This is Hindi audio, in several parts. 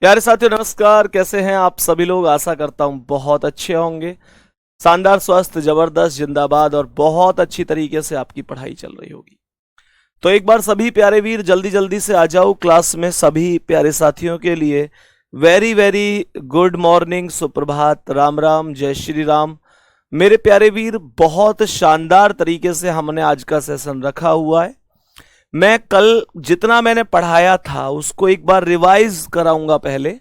प्यारे साथियों नमस्कार। कैसे हैं आप सभी लोग? आशा करता हूं बहुत अच्छे होंगे। शानदार, स्वस्थ, जबरदस्त, जिंदाबाद और बहुत अच्छी तरीके से आपकी पढ़ाई चल रही होगी। तो एक बार सभी प्यारे वीर जल्दी जल्दी से आ जाओ क्लास में। सभी प्यारे साथियों के लिए वेरी वेरी गुड मॉर्निंग, सुप्रभात, राम राम, जय श्री राम। मेरे प्यारे वीर, बहुत शानदार तरीके से हमने आज का सेशन रखा हुआ है। मैं कल जितना मैंने पढ़ाया था उसको एक बार रिवाइज कराऊंगा। पहले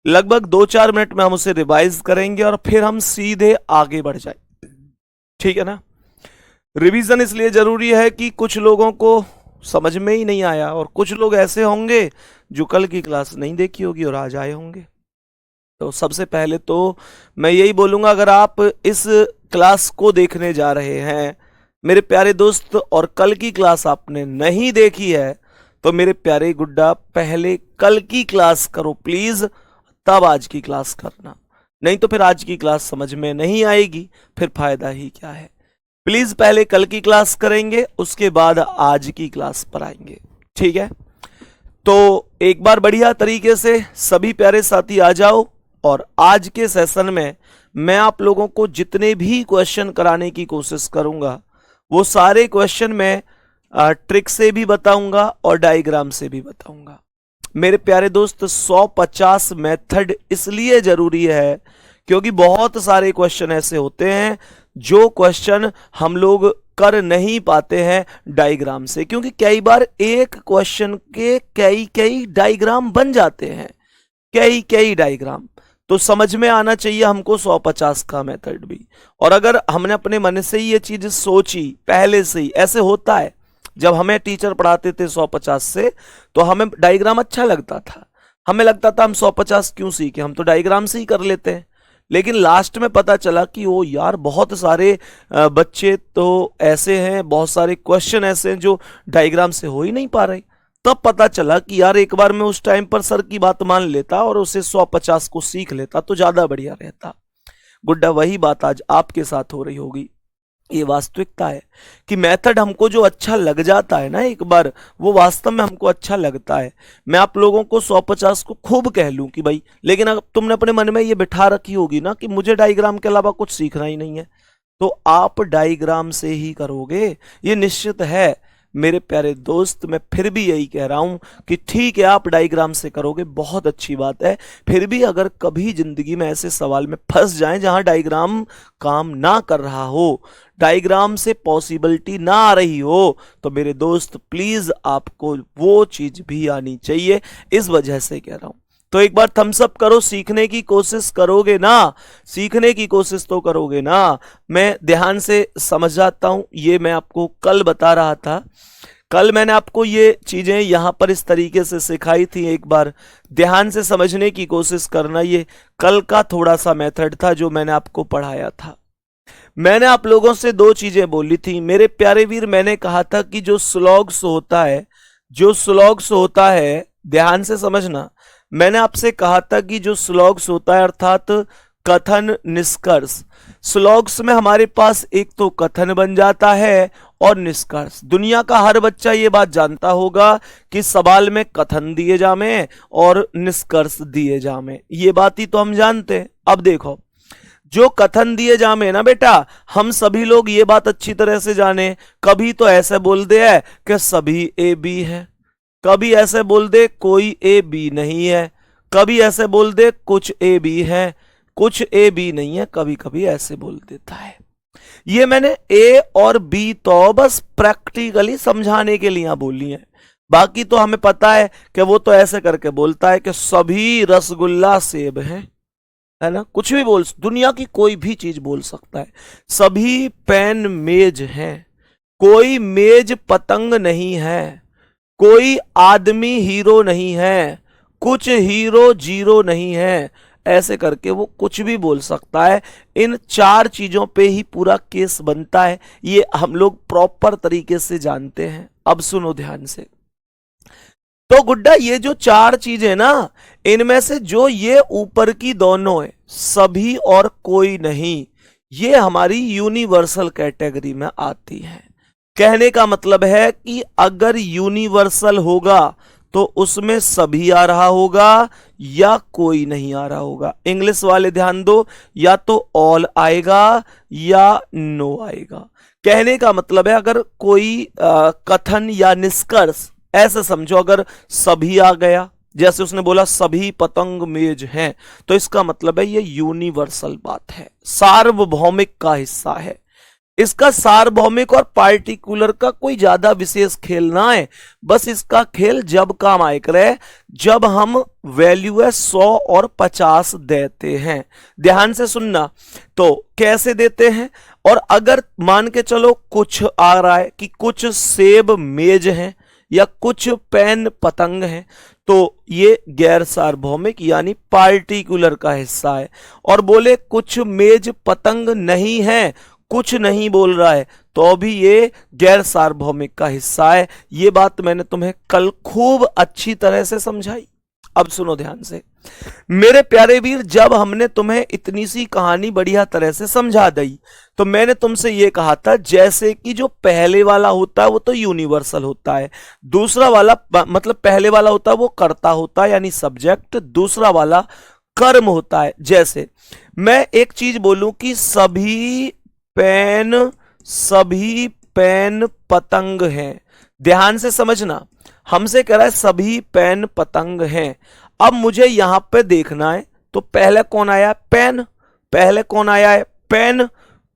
लगभग 2-4 मिनट में हम उसे रिवाइज करेंगे और फिर हम सीधे आगे बढ़ जाएंगे। ठीक है ना? रिवीजन इसलिए जरूरी है कि कुछ लोगों को समझ में ही नहीं आया और कुछ लोग ऐसे होंगे जो कल की क्लास नहीं देखी होगी और आज आए होंगे। तो सबसे पहले तो मैं यही बोलूंगा, अगर आप इस क्लास को देखने जा रहे हैं मेरे प्यारे दोस्त और कल की क्लास आपने नहीं देखी है, तो मेरे प्यारे गुड्डा पहले कल की क्लास करो प्लीज, तब आज की क्लास करना। नहीं तो फिर आज की क्लास समझ में नहीं आएगी, फिर फायदा ही क्या है। प्लीज पहले कल की क्लास करेंगे, उसके बाद आज की क्लास पर आएंगे। ठीक है? तो एक बार बढ़िया तरीके से सभी प्यारे साथी आ जाओ और आज के सेशन में मैं आप लोगों को जितने भी क्वेश्चन कराने की कोशिश करूंगा वो सारे क्वेश्चन मैं ट्रिक से भी बताऊंगा और डायग्राम से भी बताऊंगा। मेरे प्यारे दोस्त, 150 मेथड इसलिए जरूरी है क्योंकि बहुत सारे क्वेश्चन ऐसे होते हैं जो क्वेश्चन हम लोग कर नहीं पाते हैं डायग्राम से, क्योंकि कई बार एक क्वेश्चन के कई कई डायग्राम बन जाते हैं, कई कई डायग्राम। तो समझ में आना चाहिए हमको 150 का मेथड भी। और अगर हमने अपने मन से ही ये चीज सोची पहले से ही, ऐसे होता है जब हमें टीचर पढ़ाते थे 150 से तो हमें डायग्राम अच्छा लगता था, हमें लगता था हम 150 क्यों सीखे, हम तो डायग्राम से ही कर लेते हैं। लेकिन लास्ट में पता चला कि ओ यार, बहुत सारे बच्चे तो ऐसे हैं, बहुत सारे क्वेश्चन ऐसे हैं जो डायग्राम से हो ही नहीं पा रहे। तब पता चला कि यार एक बार मैं उस टाइम पर सर की बात मान लेता और उसे 150 को सीख लेता तो ज्यादा बढ़िया रहता। गुड्डा, वही बात आज आपके साथ हो रही होगी। ये वास्तविकता है कि मेथड हमको जो अच्छा लग जाता है ना एक बार, वो वास्तव में हमको अच्छा लगता है। मैं आप लोगों को 150 को खूब कह लूं कि भाई, लेकिन अगर तुमने अपने मन में ये बिठा रखी होगी ना कि मुझे डायग्राम के अलावा कुछ सीखना ही नहीं है, तो आप डायग्राम से ही करोगे, ये निश्चित है। मेरे प्यारे दोस्त, मैं फिर भी यही कह रहा हूं कि ठीक है, आप डायग्राम से करोगे, बहुत अच्छी बात है। फिर भी अगर कभी जिंदगी में ऐसे सवाल में फंस जाएं जहां डायग्राम काम ना कर रहा हो, डायग्राम से पॉसिबिलिटी ना आ रही हो, तो मेरे दोस्त प्लीज आपको वो चीज भी आनी चाहिए। इस वजह से कह रहा हूं। तो एक बार थम्स अप करो, सीखने की कोशिश करोगे ना? सीखने की कोशिश तो करोगे ना? मैं ध्यान से समझ जाता हूं, ये मैं आपको कल बता रहा था। कल मैंने आपको ये चीजें यहां पर इस तरीके से सिखाई थी, एक बार ध्यान से समझने की कोशिश करना। ये कल का थोड़ा सा मेथड था जो मैंने आपको पढ़ाया था। मैंने आप लोगों से दो चीजें बोली थी मेरे प्यारे वीर। मैंने कहा था कि जो स्लॉग्स होता है, जो स्लॉग्स होता है, ध्यान से समझना। मैंने आपसे कहा था कि जो स्लॉग्स होता है अर्थात कथन निष्कर्ष, स्लॉग्स में हमारे पास एक तो कथन बन जाता है और निष्कर्ष। दुनिया का हर बच्चा ये बात जानता होगा कि सवाल में कथन दिए जामे और निष्कर्ष दिए जामे, ये बात ही तो हम जानते हैं। अब देखो, जो कथन दिए जामे ना बेटा, हम सभी लोग ये बात अच्छी तरह से जाने। कभी तो ऐसे बोल दे है कि सभी ए बी है, कभी ऐसे बोल दे कोई ए बी नहीं है, कभी ऐसे बोल दे कुछ ए बी है, कुछ ए बी नहीं है, कभी कभी ऐसे बोल देता है। ये मैंने ए और बी तो बस प्रैक्टिकली समझाने के लिए बोली है। बाकी तो हमें पता है कि वो तो ऐसे करके बोलता है कि सभी रसगुल्ला सेब हैं, है ना? कुछ भी बोल, दुनिया की कोई भी चीज बोल सकता है। सभी पेन मेज हैं, कोई मेज पतंग नहीं है, कोई आदमी हीरो नहीं है, कुछ हीरो जीरो नहीं है, ऐसे करके वो कुछ भी बोल सकता है। इन चार चीजों पे ही पूरा केस बनता है, ये हम लोग प्रॉपर तरीके से जानते हैं। अब सुनो ध्यान से। तो गुड्डा, ये जो चार चीजें ना, इनमें से जो ये ऊपर की दोनों है, सभी और कोई नहीं, ये हमारी यूनिवर्सल कैटेगरी में आती है। कहने का मतलब है कि अगर यूनिवर्सल होगा तो उसमें सभी आ रहा होगा या कोई नहीं आ रहा होगा। इंग्लिश वाले ध्यान दो, या तो ऑल आएगा या नो आएगा। कहने का मतलब है अगर कोई कथन या निष्कर्ष ऐसे समझो, अगर सभी आ गया, जैसे उसने बोला सभी पतंग मेज हैं, तो इसका मतलब है ये यूनिवर्सल बात है, सार्वभौमिक का हिस्सा है। इसका सार्वभौमिक और पार्टिकुलर का कोई ज्यादा विशेष खेल ना है, बस इसका खेल जब काम आए करे जब हम वैल्यू है 100 और 50 देते हैं। ध्यान से सुनना, तो कैसे देते हैं, और अगर मान के चलो कुछ आ रहा है कि कुछ सेब मेज हैं या कुछ पेन पतंग हैं, तो ये गैर सार्वभौमिक यानी पार्टिकुलर का हिस्सा है। और बोले कुछ मेज पतंग नहीं है, कुछ नहीं बोल रहा है, तो भी ये गैर सार्वभौमिक का हिस्सा है। ये बात मैंने तुम्हें कल खूब अच्छी तरह से समझाई। अब सुनो ध्यान से मेरे प्यारे वीर, जब हमने तुम्हें इतनी सी कहानी बढ़िया तरह से समझा दी, तो मैंने तुमसे ये कहा था जैसे कि जो पहले वाला होता है वो तो यूनिवर्सल होता है, दूसरा वाला मतलब पहले वाला होता है वो कर्ता होता है यानी सब्जेक्ट, दूसरा वाला कर्म होता है। जैसे मैं एक चीज बोलूं कि सभी पेन पतंग हैं, ध्यान से समझना, हमसे कह रहा है सभी पेन पतंग हैं। अब मुझे यहां पे देखना है, तो पहले कौन आया, पेन, पहले कौन आया है, पेन,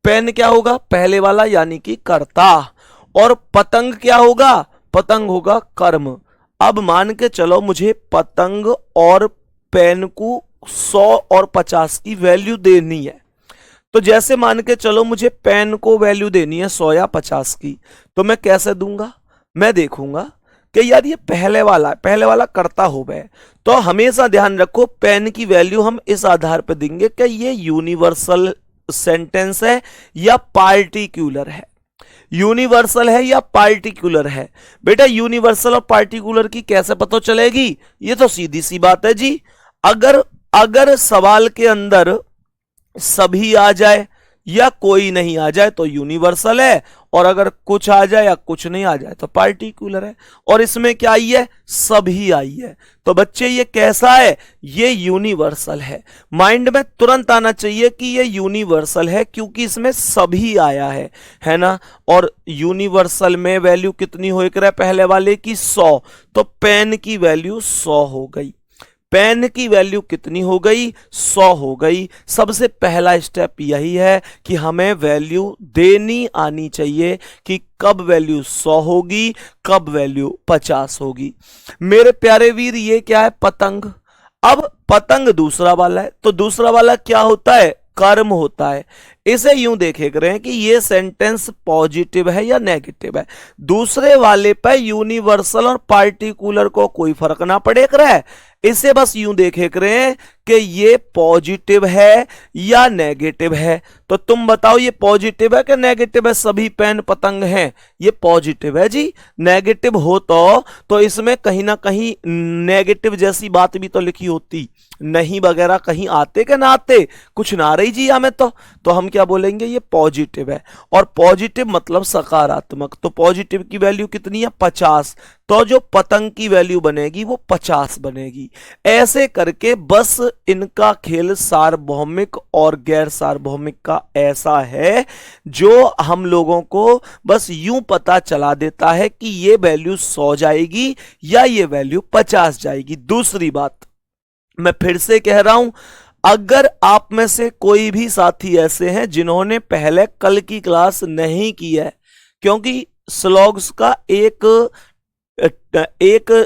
पेन क्या होगा, पहले वाला यानी कि कर्ता, और पतंग क्या होगा, पतंग होगा कर्म। अब मान के चलो मुझे पतंग और पेन को 100 और 50 की वैल्यू देनी है, तो जैसे मान के चलो मुझे पेन को वैल्यू देनी है 100 या 50 की, तो मैं कैसे दूंगा, मैं देखूंगा कि यार ये पहले वाला करता हो गए, तो हमेशा ध्यान रखो पेन की वैल्यू हम इस आधार पर देंगे कि ये यूनिवर्सल सेंटेंस है या पार्टिकुलर है, यूनिवर्सल है या पार्टिकुलर है। बेटा यूनिवर्सल और पार्टिकुलर की कैसे पता चलेगी, ये तो सीधी सी बात है जी। अगर सवाल के अंदर सभी आ जाए या कोई नहीं आ जाए तो यूनिवर्सल है, और अगर कुछ आ जाए या कुछ नहीं आ जाए तो पार्टिकुलर है। और इसमें क्या आई है, सभी आई है, तो बच्चे ये कैसा है, ये यूनिवर्सल है। माइंड में तुरंत आना चाहिए कि ये यूनिवर्सल है क्योंकि इसमें सभी आया है ना। और यूनिवर्सल में वैल्यू कितनी हो रहा है, पहले वाले की 100, तो पेन की वैल्यू 100 हो गई, पेन की वैल्यू कितनी हो गई, 100 हो गई। सबसे पहला स्टेप यही है कि हमें वैल्यू देनी आनी चाहिए कि कब वैल्यू 100 होगी, कब वैल्यू 50 होगी। मेरे प्यारे वीर ये क्या है, पतंग। अब पतंग दूसरा वाला है, तो दूसरा वाला क्या होता है, कर्म होता है। इसे यूं देखे करें कि ये सेंटेंस पॉजिटिव है या नेगेटिव है, दूसरे वाले पे यूनिवर्सल और पार्टिकुलर को कोई फर्क ना पड़े कर है, इसे बस यूं देखे करें कि ये पॉजिटिव है या नेगेटिव है। तो तुम बताओ ये पॉजिटिव है कि नेगेटिव है, सभी पेन पतंग हैं, ये पॉजिटिव है जी। नेगेटिव हो तो इसमें कहीं ना कहीं नेगेटिव जैसी बात भी तो लिखी होती, नहीं वगैरह कहीं आते कि ना आते, कुछ ना रही जी हमें तो हम क्या बोलेंगे, ये पॉजिटिव है। और पॉजिटिव मतलब सकारात्मक, तो पॉजिटिव की वैल्यू कितनी है, 50, तो जो पतंग की वैल्यू बनेगी वो 50 बनेगी। ऐसे करके बस इनका खेल सार्वभौमिक और गैर सार्वभौमिक का ऐसा है जो हम लोगों को बस यूं पता चला देता है कि ये वैल्यू 100 जाएगी या ये वैल्यू 50 जाएगी। दूसरी बात मैं फिर से कह रहा हूं, अगर आप में से कोई भी साथी ऐसे हैं जिन्होंने पहले कल की क्लास नहीं की है, क्योंकि स्लॉग्स का एक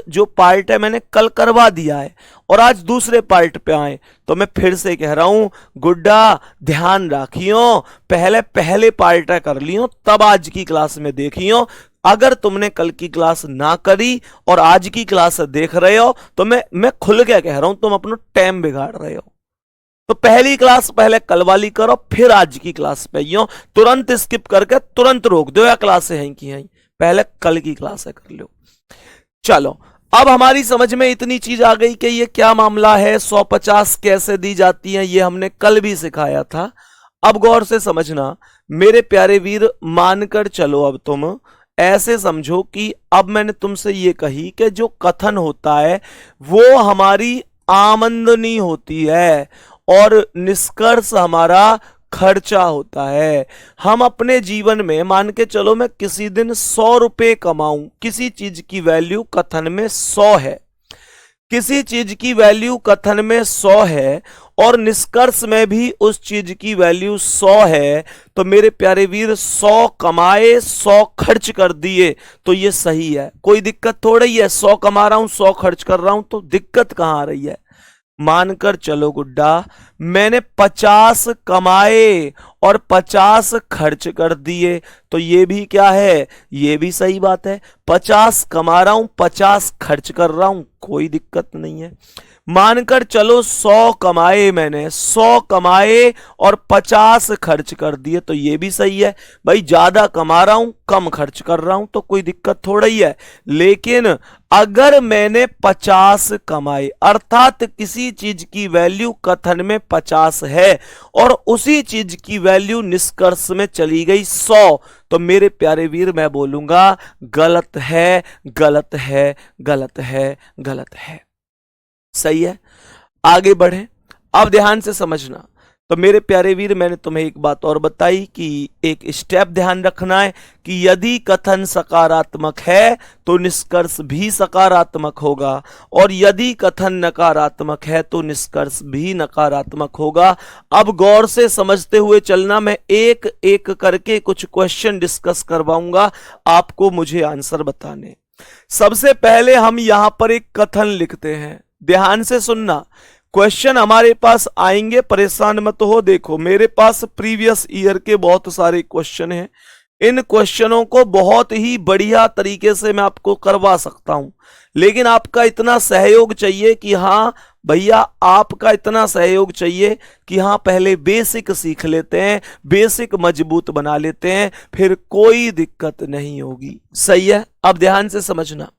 जो पार्ट है मैंने कल करवा दिया है और आज दूसरे पार्ट पे आए, तो मैं फिर से कह रहा हूं गुड्डा ध्यान रखियो, पहले पार्ट कर लियो तब आज की क्लास में देखियो। अगर तुमने कल की क्लास ना करी और आज की क्लास देख रहे हो तो मैं खुल के कह रहा हूं तुम अपना टाइम बिगाड़ रहे हो। तो पहली क्लास पहले कल वाली करो, फिर आज की क्लास पे यो तुरंत स्किप करके तुरंत रोक दो, या क्लास है कि यहीं पहले कल की क्लास है कर लो। चलो अब हमारी समझ में इतनी चीज आ गई कि ये क्या मामला है, 150 कैसे दी जाती है, ये हमने कल भी सिखाया था। अब गौर से समझना मेरे प्यारे वीर, मानकर चलो अब तुम ऐसे समझो कि अब मैंने तुमसे ये कही कि जो कथन होता है वो हमारी आमदनी होती है और निष्कर्ष हमारा खर्चा होता है। हम अपने जीवन में मान के चलो मैं किसी दिन 100 रुपए कमाऊं, किसी चीज की वैल्यू कथन में 100 है, किसी चीज की वैल्यू कथन में 100 है और निष्कर्ष में भी उस चीज की वैल्यू 100 है, तो मेरे प्यारे वीर 100 कमाए 100 खर्च कर दिए तो ये सही है, कोई दिक्कत थोड़ी है। 100 कमा रहा हूं 100 खर्च कर रहा हूं तो दिक्कत कहां आ रही है। मानकर चलो गुड्डा मैंने 50 कमाए और 50 खर्च कर दिए तो ये भी क्या है, ये भी सही बात है। 50 कमा रहा हूं 50 खर्च कर रहा हूं, कोई दिक्कत नहीं है। मानकर चलो 100 कमाए, मैंने 100 कमाए और 50 खर्च कर दिए तो ये भी सही है। भाई ज्यादा कमा रहा हूं कम खर्च कर रहा हूं तो कोई दिक्कत थोड़ा ही है। लेकिन अगर मैंने 50 कमाए अर्थात किसी चीज की वैल्यू कथन में 50 है और उसी चीज की वैल्यू निष्कर्ष में चली गई 100, तो मेरे प्यारे वीर मैं बोलूंगा गलत है, गलत है, गलत है, गलत है। सही है, आगे बढ़े। अब ध्यान से समझना। तो मेरे प्यारे वीर मैंने तुम्हें एक बात और बताई कि एक स्टेप ध्यान रखना है कि यदि कथन सकारात्मक है तो निष्कर्ष भी सकारात्मक होगा और यदि कथन नकारात्मक है तो निष्कर्ष भी नकारात्मक होगा। अब गौर से समझते हुए चलना, मैं एक एक करके कुछ क्वेश्चन डिस्कस करवाऊंगा आपको, मुझे आंसर बताने। सबसे पहले हम यहां पर एक कथन लिखते हैं, ध्यान से सुनना। क्वेश्चन हमारे पास आएंगे, परेशान मत हो। देखो मेरे पास प्रीवियस ईयर के बहुत सारे क्वेश्चन हैं, इन क्वेश्चनों को बहुत ही बढ़िया तरीके से मैं आपको करवा सकता हूं, लेकिन आपका इतना सहयोग चाहिए कि हाँ भैया, आपका इतना सहयोग चाहिए कि हाँ पहले बेसिक सीख लेते हैं, बेसिक मजबूत बना लेते हैं, फिर कोई दिक्कत नहीं होगी। सही है, अब ध्यान से समझना।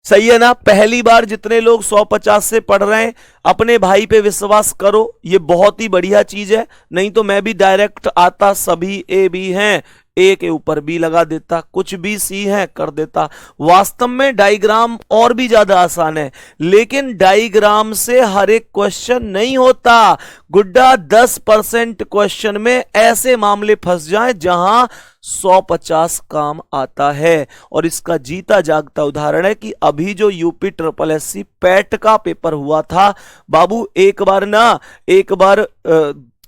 सही है ना। पहली बार जितने लोग 150 से पढ़ रहे हैं अपने भाई पे विश्वास करो, ये बहुत ही बढ़िया चीज है। नहीं तो मैं भी डायरेक्ट आता, सभी ए बी हैं, ए के ऊपर बी लगा देता, कुछ भी सी है कर देता। वास्तव में डायग्राम और भी ज्यादा आसान है, लेकिन डायग्राम से हर एक क्वेश्चन नहीं होता गुड्डा। 10% क्वेश्चन में ऐसे मामले फंस जाएं जहां 150 काम आता है। और इसका जीता जागता उदाहरण है कि अभी जो यूपी SSSC पैट का पेपर हुआ था बाबू, एक बार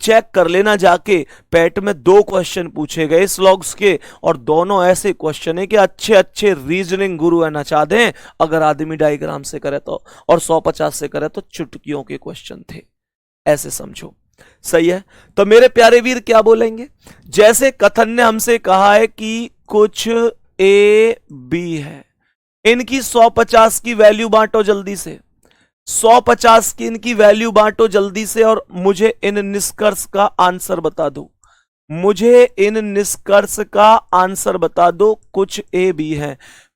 चेक कर लेना जाके, पैट में 2 क्वेश्चन पूछे गए स्लॉग्स के और दोनों ऐसे क्वेश्चन है कि अच्छे अच्छे रीजनिंग गुरु है नचा दें अगर आदमी डायग्राम से करे तो, और 150 से करे तो चुटकियों के क्वेश्चन थे, ऐसे समझो। सही है। तो मेरे प्यारे वीर क्या बोलेंगे, जैसे कथन ने हमसे कहा है कि कुछ ए बी है, इनकी 150 की वैल्यू बांटो जल्दी से, 150 की इनकी वैल्यू बांटो जल्दी से और मुझे इन निष्कर्ष का आंसर बता दो, मुझे इन निष्कर्ष का आंसर बता दो। कुछ ए बी है।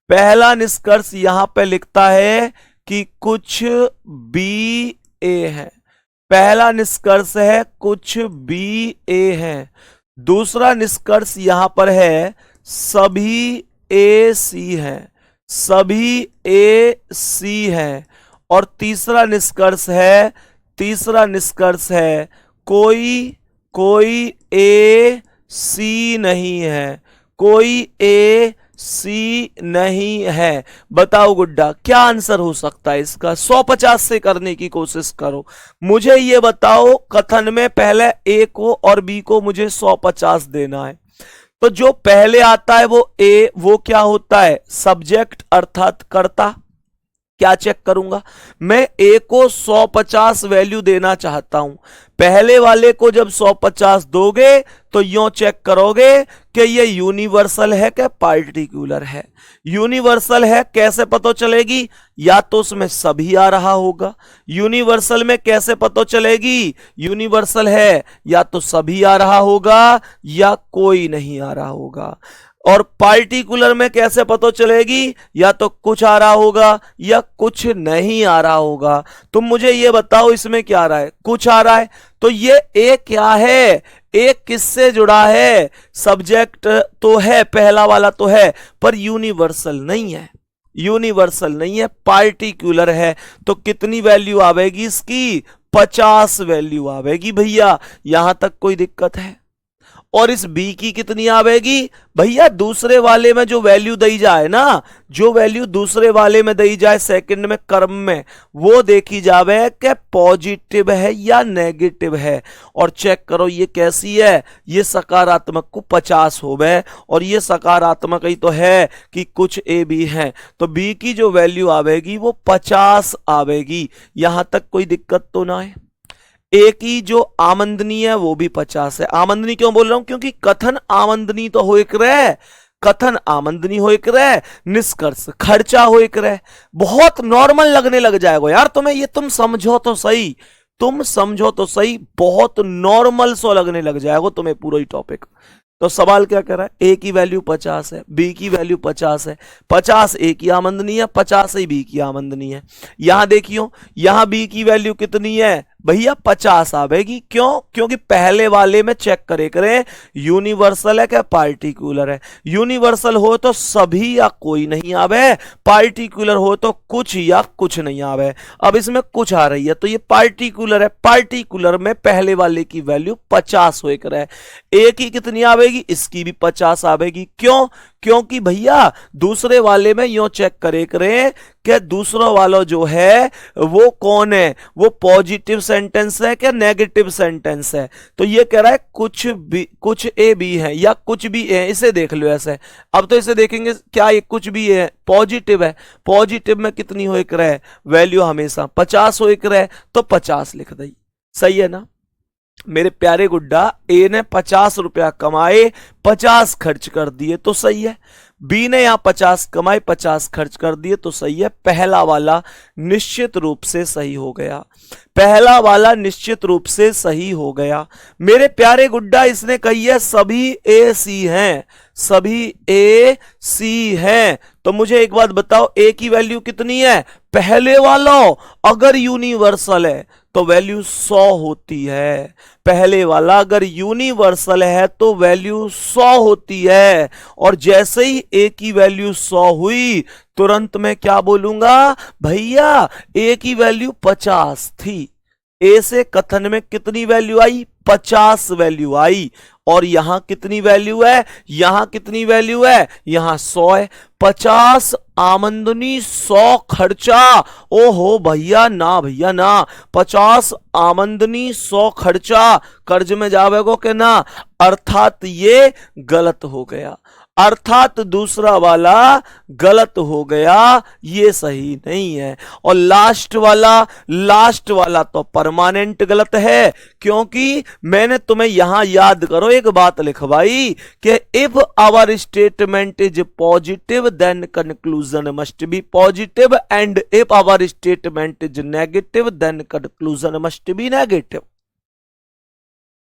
पहला निष्कर्ष यहां पे लिखता है कि कुछ बी ए है, पहला निष्कर्ष है कुछ बी ए है। दूसरा निष्कर्ष यहां पर है सभी ए सी है, सभी ए सी है। और तीसरा निष्कर्ष है कोई ए सी नहीं है, कोई ए सी नहीं है। बताओ गुड्डा क्या आंसर हो सकता है इसका। 150 से करने की कोशिश करो। मुझे ये बताओ, कथन में पहले ए को और बी को मुझे 150 देना है, तो जो पहले आता है वो ए, वो क्या होता है, सब्जेक्ट अर्थात कर्ता। क्या चेक करूंगा, मैं ए को 150 वैल्यू देना चाहता हूं। पहले वाले को जब 150 दोगे तो यूं चेक करोगे कि ये यूनिवर्सल है कि पार्टिकुलर है। यूनिवर्सल है कैसे पता चलेगी, या तो उसमें सभी आ रहा होगा। यूनिवर्सल में कैसे पता चलेगी, यूनिवर्सल है या तो सभी आ रहा होगा या कोई नहीं आ रहा होगा। और पार्टिकुलर में कैसे पता चलेगी? या तो कुछ आ रहा होगा या कुछ नहीं आ रहा होगा। तुम मुझे ये बताओ इसमें क्या आ रहा है? कुछ आ रहा है। तो ये ए क्या है? एक किससे जुड़ा है? सब्जेक्ट तो है, पहला वाला तो है, पर यूनिवर्सल नहीं है। यूनिवर्सल नहीं है, पार्टिकुलर है। तो कितनी वैल्यू आवेगी इसकी? 50 वैल्यू आवेगी भैया। यहां तक कोई दिक्कत है? और इस बी की कितनी आवेगी भैया? दूसरे वाले में जो वैल्यू दी जाए ना, जो वैल्यू दूसरे वाले में दी जाए सेकंड में कर्म में, वो देखी जावे कि पॉजिटिव है या नेगेटिव है। और चेक करो ये कैसी है? ये सकारात्मक को 50 हो गए, और ये सकारात्मक ही तो है कि कुछ ए बी है। तो बी की जो वैल्यू आवेगी वो 50 आवेगी। यहां तक कोई दिक्कत तो ना है? ए की जो आमंदनी है वो भी 50 है। आमंदनी क्यों बोल रहा हूं? क्योंकि कथन आमंदनी तो हो एक रहे, कथन आमंदनी हो एक रहे, निष्कर्ष खर्चा हो एक रहे। बहुत नॉर्मल लगने लग जाएगा यार तुम्हें, ये तुम समझो तो सही, तुम समझो तो सही, बहुत नॉर्मल सो लगने लग जाएगा तुम्हें पूरा ही टॉपिक। तो सवाल क्या कर रहा है? ए की वैल्यू 50 है, बी की वैल्यू 50 है। 50 ए की आमंदनी है, 50 ही बी की आमंदनी है। यहां देखियो, यहां बी की वैल्यू कितनी है भैया? 50 आवेगी। क्यों? क्योंकि पहले वाले में चेक करें यूनिवर्सल है क्या पार्टिकुलर है। यूनिवर्सल हो तो सभी या कोई नहीं आवे, पार्टिकुलर हो तो कुछ या कुछ नहीं आवे। अब इसमें कुछ आ रही है तो ये पार्टिकुलर है। पार्टिकुलर में पहले वाले की वैल्यू 50 हो करे। ए की कितनी आवेगी? इसकी भी 50 आवेगी। क्यों? क्योंकि भैया दूसरे वाले में यो चेक करें कि दूसरा वाला जो है वो कौन है? वो पॉजिटिव सेंटेंस है क्या नेगेटिव सेंटेंस है? तो ये कह रहा है कुछ भी, कुछ ए बी है या कुछ भी ए। इसे देख लो ऐसे। अब तो इसे देखेंगे क्या ये कुछ भी है पॉजिटिव है। पॉजिटिव में कितनी हो एक रहे वैल्यू? हमेशा 50 हो एक रहे, तो 50 लिख दी। सही है ना मेरे प्यारे गुड्डा? ए ने 50 रुपया कमाए, 50 खर्च कर दिए तो सही है। बी ने यहां 50 कमाए, 50 खर्च कर दिए तो सही है। पहला वाला निश्चित रूप से सही हो गया। पहला वाला निश्चित रूप से सही हो गया मेरे प्यारे गुड्डा। इसने कही है सभी ए सी हैं, सभी ए सी हैं। तो मुझे एक बात बताओ, ए की वैल्यू कितनी है? पहले वाला अगर यूनिवर्सल है तो वैल्यू 100 होती है। पहले वाला अगर यूनिवर्सल है तो वैल्यू 100 होती है। और जैसे ही ए की वैल्यू 100 हुई, तुरंत मैं क्या बोलूंगा भैया? ए की वैल्यू 50 थी। ए से कथन में कितनी वैल्यू आई? 50 वैल्यू आई। और यहां कितनी वैल्यू है? यहां कितनी वैल्यू है? यहां 100 है। 50 आमंदनी, 100 खर्चा। ओहो भैया ना, भैया ना। 50 आमंदनी, 100 खर्चा, कर्ज में जावेगो के ना। अर्थात ये गलत हो गया, अर्थात दूसरा वाला गलत हो गया, ये सही नहीं है। और लास्ट वाला तो परमानेंट गलत है। क्योंकि मैंने तुम्हें यहां याद करो एक बात लिखवाई कि if our statement is positive then conclusion must be positive, and if our statement is negative then conclusion must be negative.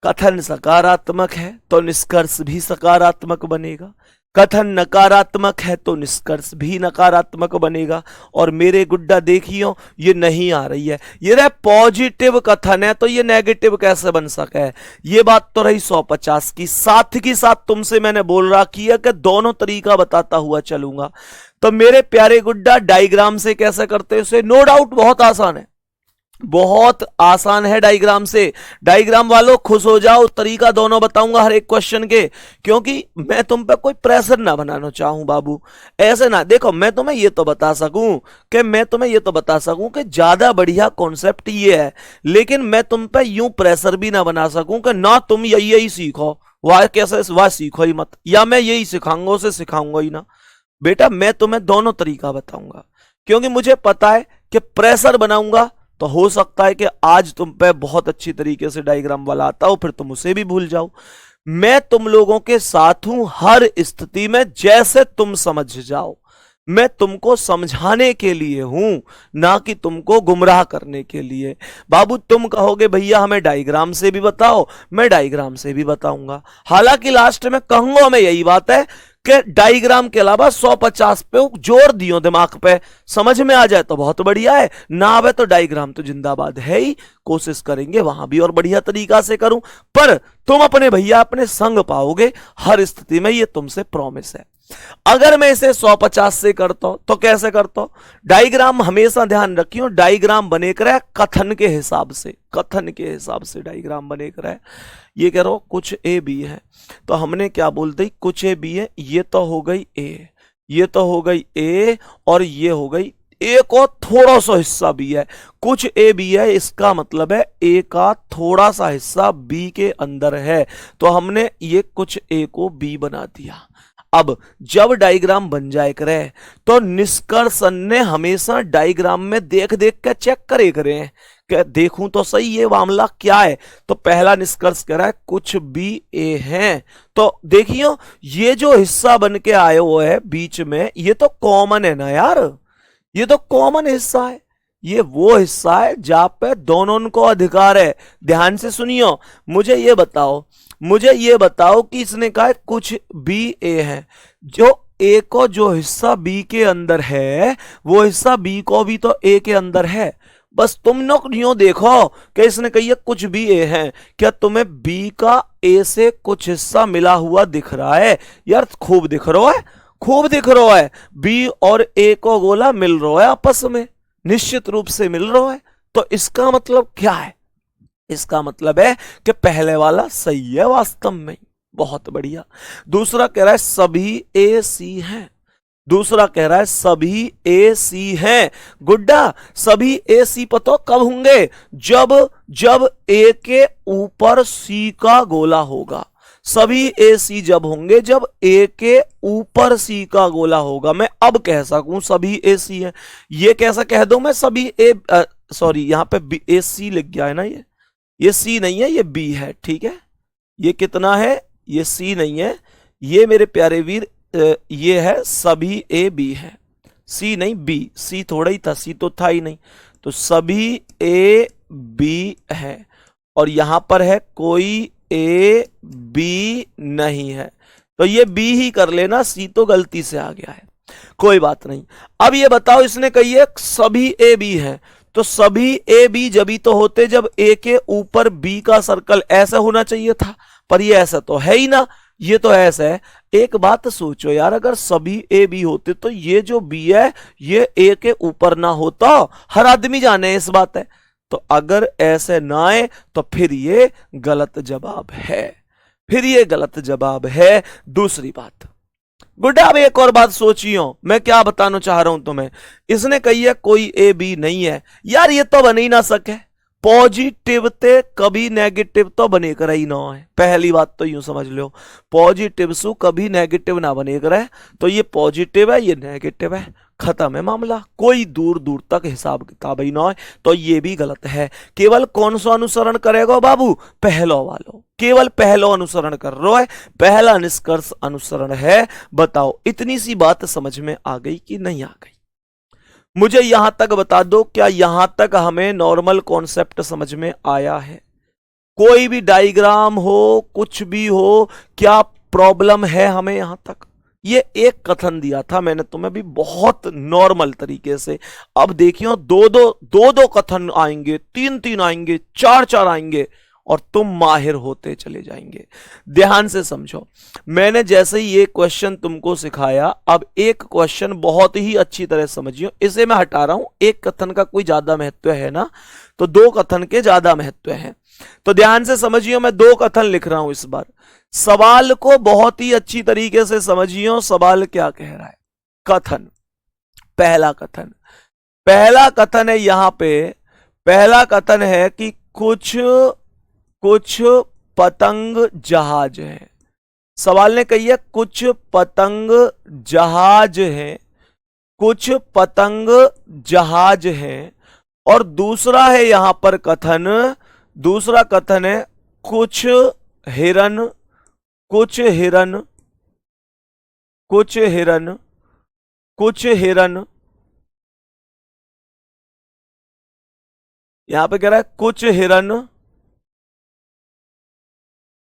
कथन सकारात्मक है तो निष्कर्ष भी सकारात्मक बनेगा, कथन नकारात्मक है तो निष्कर्ष भी नकारात्मक बनेगा। और मेरे गुड्डा देखियो ये नहीं आ रही है, ये रहा पॉजिटिव कथन है तो ये नेगेटिव कैसे बन सके है? ये बात तो रही 150 की। साथ ही साथ तुमसे मैंने बोल रखी है कि दोनों तरीका बताता हुआ चलूंगा। तो मेरे प्यारे गुड्डा डायग्राम से कैसे करते हैं उसे? नो डाउट बहुत आसान है, बहुत आसान है डायग्राम से। डायग्राम वालों खुश हो जाओ, तरीका दोनों बताऊंगा हर एक क्वेश्चन के, क्योंकि मैं तुम पे कोई प्रेशर ना बनाना चाहूं बाबू। ऐसे ना देखो, मैं तुम्हें ये तो बता सकूं कि ज्यादा बढ़िया कॉन्सेप्ट ये है, लेकिन मैं तुम पे यूं प्रेशर भी ना बना सकूं कि ना तुम यही सीखो, वाह कैसे वाह सीखो ही मत, या मैं यही सिखाऊंगा उसे सिखाऊंगा ही ना। बेटा मैं तुम्हें दोनों तरीका बताऊंगा, क्योंकि मुझे पता है कि प्रेशर बनाऊंगा तो हो सकता है कि आज तुम पे बहुत अच्छी तरीके से डायग्राम वाला आता हो, फिर तुम उसे भी भूल जाओ। मैं तुम लोगों के साथ हूं हर स्थिति में, जैसे तुम समझ जाओ। मैं तुमको समझाने के लिए हूं, ना कि तुमको गुमराह करने के लिए। बाबू तुम कहोगे भैया हमें डायग्राम से भी बताओ, मैं डायग्राम से भी बताऊंगा। हालांकि लास्ट में कहूंगा मैं यही बात है कि डायग्राम के अलावा 150 पे जोर दियो दिमाग पे, समझ में आ जाए तो बहुत बढ़िया है, ना आवे तो डायग्राम तो जिंदाबाद है ही, कोशिश करेंगे वहां भी और बढ़िया तरीका से करूं, पर तुम अपने भैया अपने संग पाओगे हर स्थिति में, ये तुमसे प्रॉमिस है। अगर मैं इसे 150 से करता हूं तो कैसे करता हूं? डायग्राम हमेशा ध्यान रखियो, डायग्राम बने कर कथन के हिसाब से, कथन के हिसाब से डायग्राम बने कर। ये कह रहा हूं कुछ ए बी है, तो हमने क्या बोल दी, कुछ ए बी है, ये तो हो गई ए, ये तो हो गई ए, और ये हो गई ए को थोड़ा सा हिस्सा बी है, कुछ ए बी है, इसका मतलब है ए का थोड़ा सा हिस्सा बी के अंदर है, तो हमने ये कुछ ए को बी बना दिया। अब जब डायग्राम बन जाए करे तो निष्कर्षण ने हमेशा डायग्राम में देख देख के चेक करे करें कि देखूं तो सही ये मामला क्या है। तो पहला निष्कर्ष कह रहा है कुछ बी ए है, तो देखियो ये जो हिस्सा बन के आए हुए है बीच में, ये तो कॉमन है ना यार, ये तो कॉमन हिस्सा है, ये वो हिस्सा है जहां पे दोनों को अधिकार है। ध्यान से सुनियो, मुझे ये बताओ कि इसने कहा है कुछ बी ए है, जो ए को जो हिस्सा बी के अंदर है वो हिस्सा बी को भी तो ए के अंदर है। बस तुम लोग यूं देखो कि इसने कही है कुछ बी ए है, क्या तुम्हें बी का ए से कुछ हिस्सा मिला हुआ दिख रहा है? यार खूब दिख रहा है, खूब दिख रहा है, बी और ए को गोला मिल रहा है आपस में, निश्चित रूप से मिल रहा है। तो इसका मतलब क्या है? इसका मतलब है कि पहले वाला सही है वास्तव में, बहुत बढ़िया। दूसरा कह रहा है सभी ए सी हैं, दूसरा कह रहा है सभी ए सी हैं। गुड्डा सभी ए सी पता कब होंगे? जब ए के ऊपर सी का गोला होगा। सभी ए सी जब होंगे जब ए के ऊपर सी का गोला होगा। मैं अब कह सकूं सभी ए सी है, ये कैसा कह दूं मैं सभी ए, सॉरी यहां पे ए सी लिख गया है ना, ये सी नहीं है, ये बी है, ठीक है। ये कितना है? ये सी नहीं है, ये मेरे प्यारे वीर ये है सभी ए बी है, सी नहीं बी, सी थोड़ा ही था, सी तो था ही नहीं, तो सभी ए बी है, और यहां पर है कोई ए बी नहीं है, तो ये बी ही कर लेना, सी तो गलती से आ गया है, कोई बात नहीं। अब ये बताओ इसने कही है सभी ए बी है, तो सभी ए बी जब तो होते जब ए के ऊपर बी का सर्कल ऐसा होना चाहिए था, पर ये ऐसा तो है ही ना, ये तो ऐसा है। एक बात सोचो यार, अगर सभी ए बी होते तो ये जो बी है ये ए के ऊपर ना होता, हर आदमी जाने इस बात है। तो अगर ऐसे ना आए तो फिर ये गलत जवाब है, फिर ये गलत जवाब है। दूसरी बात गुड्डा, अब एक और बात सोचियो, मैं क्या बताना चाह रहा हूं तुम्हें। इसने कही है कोई ए बी नहीं है, यार ये तो बन ही ना सके, पॉजिटिव ते कभी नेगेटिव तो बने कर ही ना है। पहली बात तो यूं समझ लो, पॉजिटिव सु कभी नेगेटिव ना बने कर है, तो ये पॉजिटिव है ये नेगेटिव है, खत्म है मामला, कोई दूर दूर तक हिसाब किताब ही ना है। तो ये भी गलत है। केवल कौन सा अनुसरण करेगा बाबू? पहलो वालो, केवल पहलो अनुसरण कर रहा है, पहला निष्कर्ष अनुसरण है। बताओ इतनी सी बात समझ में आ गई कि नहीं आ गई? मुझे यहां तक बता दो, क्या यहां तक हमें नॉर्मल कॉन्सेप्ट समझ में आया है? कोई भी डायग्राम हो कुछ भी हो, क्या प्रॉब्लम है हमें यहां तक? ये एक कथन दिया था मैंने तुम्हें भी बहुत नॉर्मल तरीके से। अब देखियो दो दो कथन आएंगे, तीन तीन आएंगे, चार चार आएंगे, और तुम माहिर होते चले जाएंगे। ध्यान से समझो, मैंने जैसे ही ये क्वेश्चन तुमको सिखाया, अब एक क्वेश्चन बहुत ही अच्छी तरह समझियो, इसे मैं हटा रहा हूं, एक कथन का कोई ज्यादा महत्व है ना, तो दो कथन के ज्यादा महत्व है। तो ध्यान से समझियो, मैं दो कथन लिख रहा हूं इस बार। सवाल को बहुत ही अच्छी तरीके से समझियो, सवाल क्या कह रहा है। कथन, पहला कथन है यहां पे, पहला कथन है कि कुछ पतंग जहाज हैं। सवाल ने कही है कुछ पतंग जहाज हैं, कुछ पतंग जहाज हैं, और दूसरा है यहां पर कथन, दूसरा कथन है कुछ हिरन, कुछ हिरन, कुछ हिरन, कुछ हिरन, यहां पे कह रहा है कुछ हिरन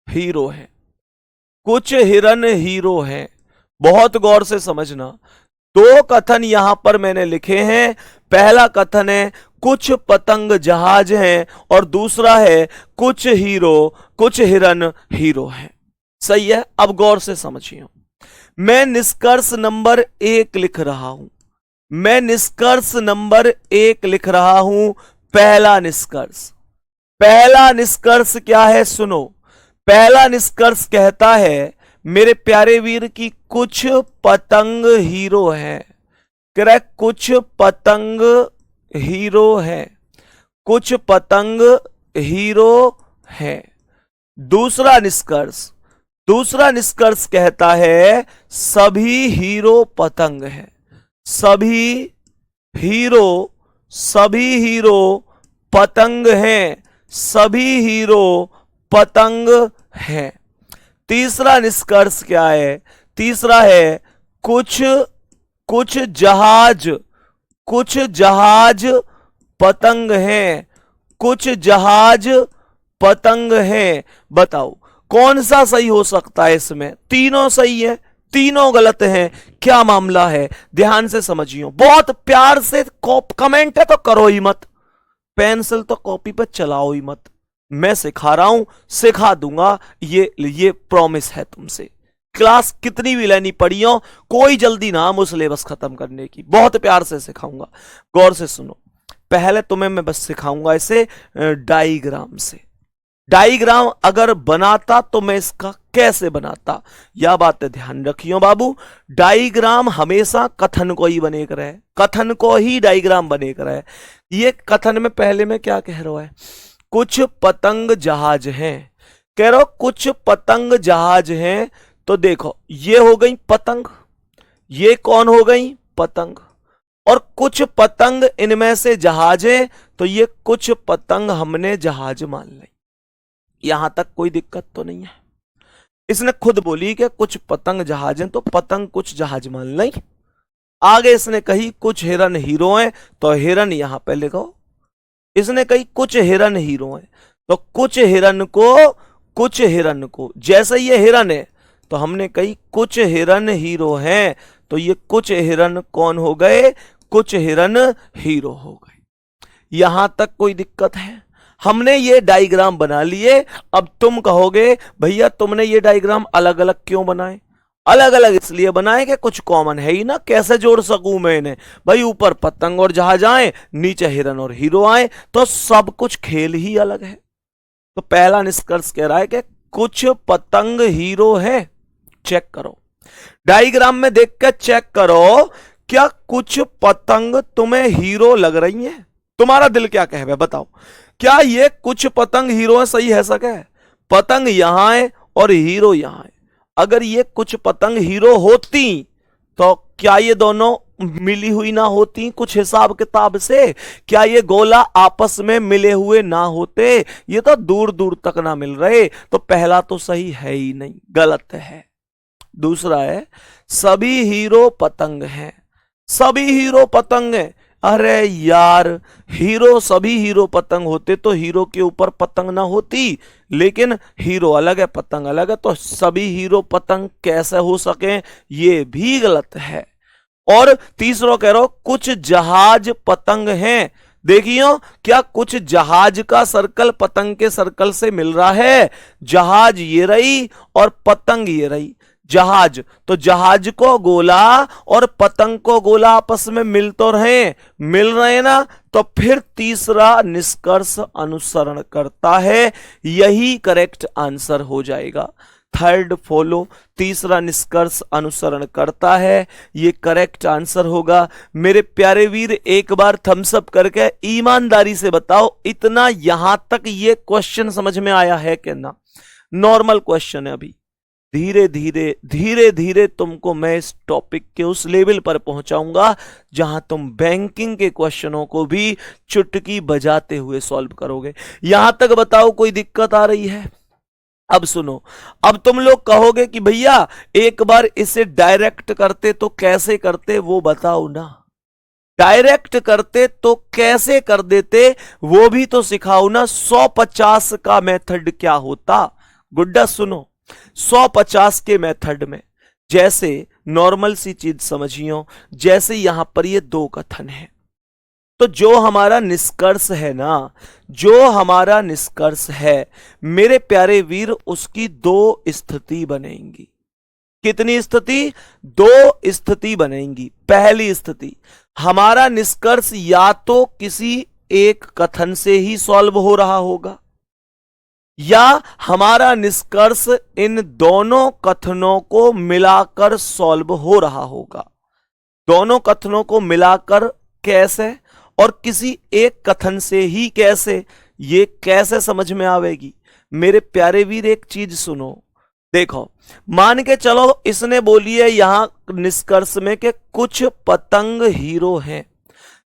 हीरो है, कुछ हिरन हीरो हैं, बहुत गौर से समझना। दो कथन यहां पर मैंने लिखे हैं। पहला कथन है कुछ पतंग जहाज हैं और दूसरा है कुछ हिरन हीरो हैं। सही है। अब गौर से समझिए। मैं निष्कर्ष नंबर 1 लिख रहा हूं। मैं निष्कर्ष नंबर 1 लिख रहा हूं। पहला निष्कर्ष क्या है? सुनो। पहला निष्कर्ष कहता है मेरे प्यारे वीर की कुछ पतंग हीरो हैं। करेक्ट, कुछ पतंग हीरो हैं। कुछ पतंग हीरो हैं। दूसरा निष्कर्ष कहता है सभी हीरो पतंग हैं। सभी हीरो पतंग हैं। सभी हीरो पतंग हैं। तीसरा निष्कर्ष क्या है? तीसरा है कुछ जहाज पतंग हैं। कुछ जहाज पतंग हैं। बताओ कौन सा सही हो सकता है इसमें? तीनों सही है, तीनों गलत हैं। क्या मामला है? ध्यान से समझियो। बहुत प्यार से कमेंट है तो करो ही मत, पेंसिल तो कॉपी पर चलाओ ही मत। मैं सिखा रहा हूं, सिखा दूंगा, ये प्रॉमिस है तुमसे। क्लास कितनी भी लेनी पड़ी हो, कोई जल्दी ना हम सिलेबस खत्म करने की, बहुत प्यार से सिखाऊंगा। गौर से सुनो। पहले तुम्हें मैं बस सिखाऊंगा इसे डायग्राम से। डायग्राम अगर बनाता तो मैं इसका कैसे बनाता, यह बात ध्यान रखियो बाबू। डायग्राम हमेशा कथन को ही बने कर है, कथन को ही डायग्राम बने कर है। ये कथन में पहले में क्या कह रहा है? कुछ पतंग जहाज हैं। कह रहा कुछ पतंग जहाज हैं। तो देखो ये हो गई पतंग, ये कौन हो गई? पतंग। और कुछ पतंग इनमें से जहाज हैं, तो ये कुछ पतंग हमने जहाज मान ली। यहां तक कोई दिक्कत तो नहीं है। इसने खुद बोली कि कुछ पतंग जहाज हैं, तो पतंग कुछ जहाज मान ली। आगे इसने कही कुछ हिरन हीरो हैं, तो हिरन यहां पे लिखो। इसने कही कुछ हिरन हीरो हैं, तो कुछ हिरन को जैसे ये हिरन है तो हमने कही कुछ हिरन हीरो हैं, तो ये कुछ हिरन कौन हो गए? कुछ हिरन हीरो हो गए। यहां तक कोई दिक्कत है? हमने ये डायग्राम बना लिए। अब तुम कहोगे भैया तुमने ये डायग्राम अलग अलग क्यों बनाए? अलग अलग इसलिए बनाए कि कुछ कॉमन है ही ना, कैसे जोड़ सकूं मैं इन्हें? भाई ऊपर पतंग और जहाज आए, नीचे हिरन और हीरो आए, तो सब कुछ खेल ही अलग है। तो पहला निष्कर्ष कह रहा है कि कुछ पतंग हीरो है। चेक करो डायग्राम में देखकर, चेक करो क्या कुछ पतंग तुम्हें हीरो लग रही हैं? तुम्हारा दिल क्या कहे बताओ, क्या ये कुछ पतंग हीरो है? सही है सके? पतंग यहां है और हीरो यहां है। अगर ये कुछ पतंग हीरो होती तो क्या ये दोनों मिली हुई ना होती कुछ हिसाब किताब से? क्या ये गोला आपस में मिले हुए ना होते? ये तो दूर दूर तक ना मिल रहे। तो पहला तो सही है ही नहीं, गलत है। दूसरा है सभी हीरो पतंग हैं। सभी हीरो पतंग हैं। अरे यार, सभी हीरो पतंग होते तो हीरो के ऊपर पतंग ना होती, लेकिन हीरो अलग है पतंग अलग है, तो सभी हीरो पतंग कैसे हो सके? ये भी गलत है। और तीसरा कह रहा हूं कुछ जहाज पतंग हैं। देखियो क्या कुछ जहाज का सर्कल पतंग के सर्कल से मिल रहा है? जहाज ये रही और पतंग ये रही। जहाज तो जहाज को गोला और पतंग को गोला आपस में मिल रहे ना, तो फिर तीसरा निष्कर्ष अनुसरण करता है। यही करेक्ट आंसर हो जाएगा। थर्ड फॉलो, तीसरा निष्कर्ष अनुसरण करता है, ये करेक्ट आंसर होगा। मेरे प्यारे वीर एक बार थम्स अप करके ईमानदारी से बताओ, इतना यहां तक ये क्वेश्चन समझ में आया है कि ना? नॉर्मल क्वेश्चन है। अभी धीरे धीरे तुमको मैं इस टॉपिक के उस लेवल पर पहुंचाऊंगा जहां तुम बैंकिंग के क्वेश्चनों को भी चुटकी बजाते हुए सॉल्व करोगे। यहां तक बताओ कोई दिक्कत आ रही है? अब सुनो, अब तुम लोग कहोगे कि भैया एक बार इसे डायरेक्ट करते तो कैसे करते वो बताओ ना। डायरेक्ट करते तो कैसे कर देते वो भी तो सिखाओ ना। 150 का मेथड क्या होता? गुड्डा सुनो, 150 के मेथड में जैसे नॉर्मल सी चीज समझियो, जैसे यहां पर ये दो कथन है, तो जो हमारा निष्कर्ष है ना, जो हमारा निष्कर्ष है मेरे प्यारे वीर, उसकी दो स्थिति बनेंगी। कितनी स्थिति? दो स्थिति बनेंगी। पहली स्थिति, हमारा निष्कर्ष या तो किसी एक कथन से ही सॉल्व हो रहा होगा, या हमारा निष्कर्ष इन दोनों कथनों को मिलाकर सॉल्व हो रहा होगा। दोनों कथनों को मिलाकर कैसे, और किसी एक कथन से ही कैसे, ये कैसे समझ में आवेगी? मेरे प्यारे वीर एक चीज सुनो, देखो, मान के चलो इसने बोली है यहां निष्कर्ष में कि कुछ पतंग हीरो हैं,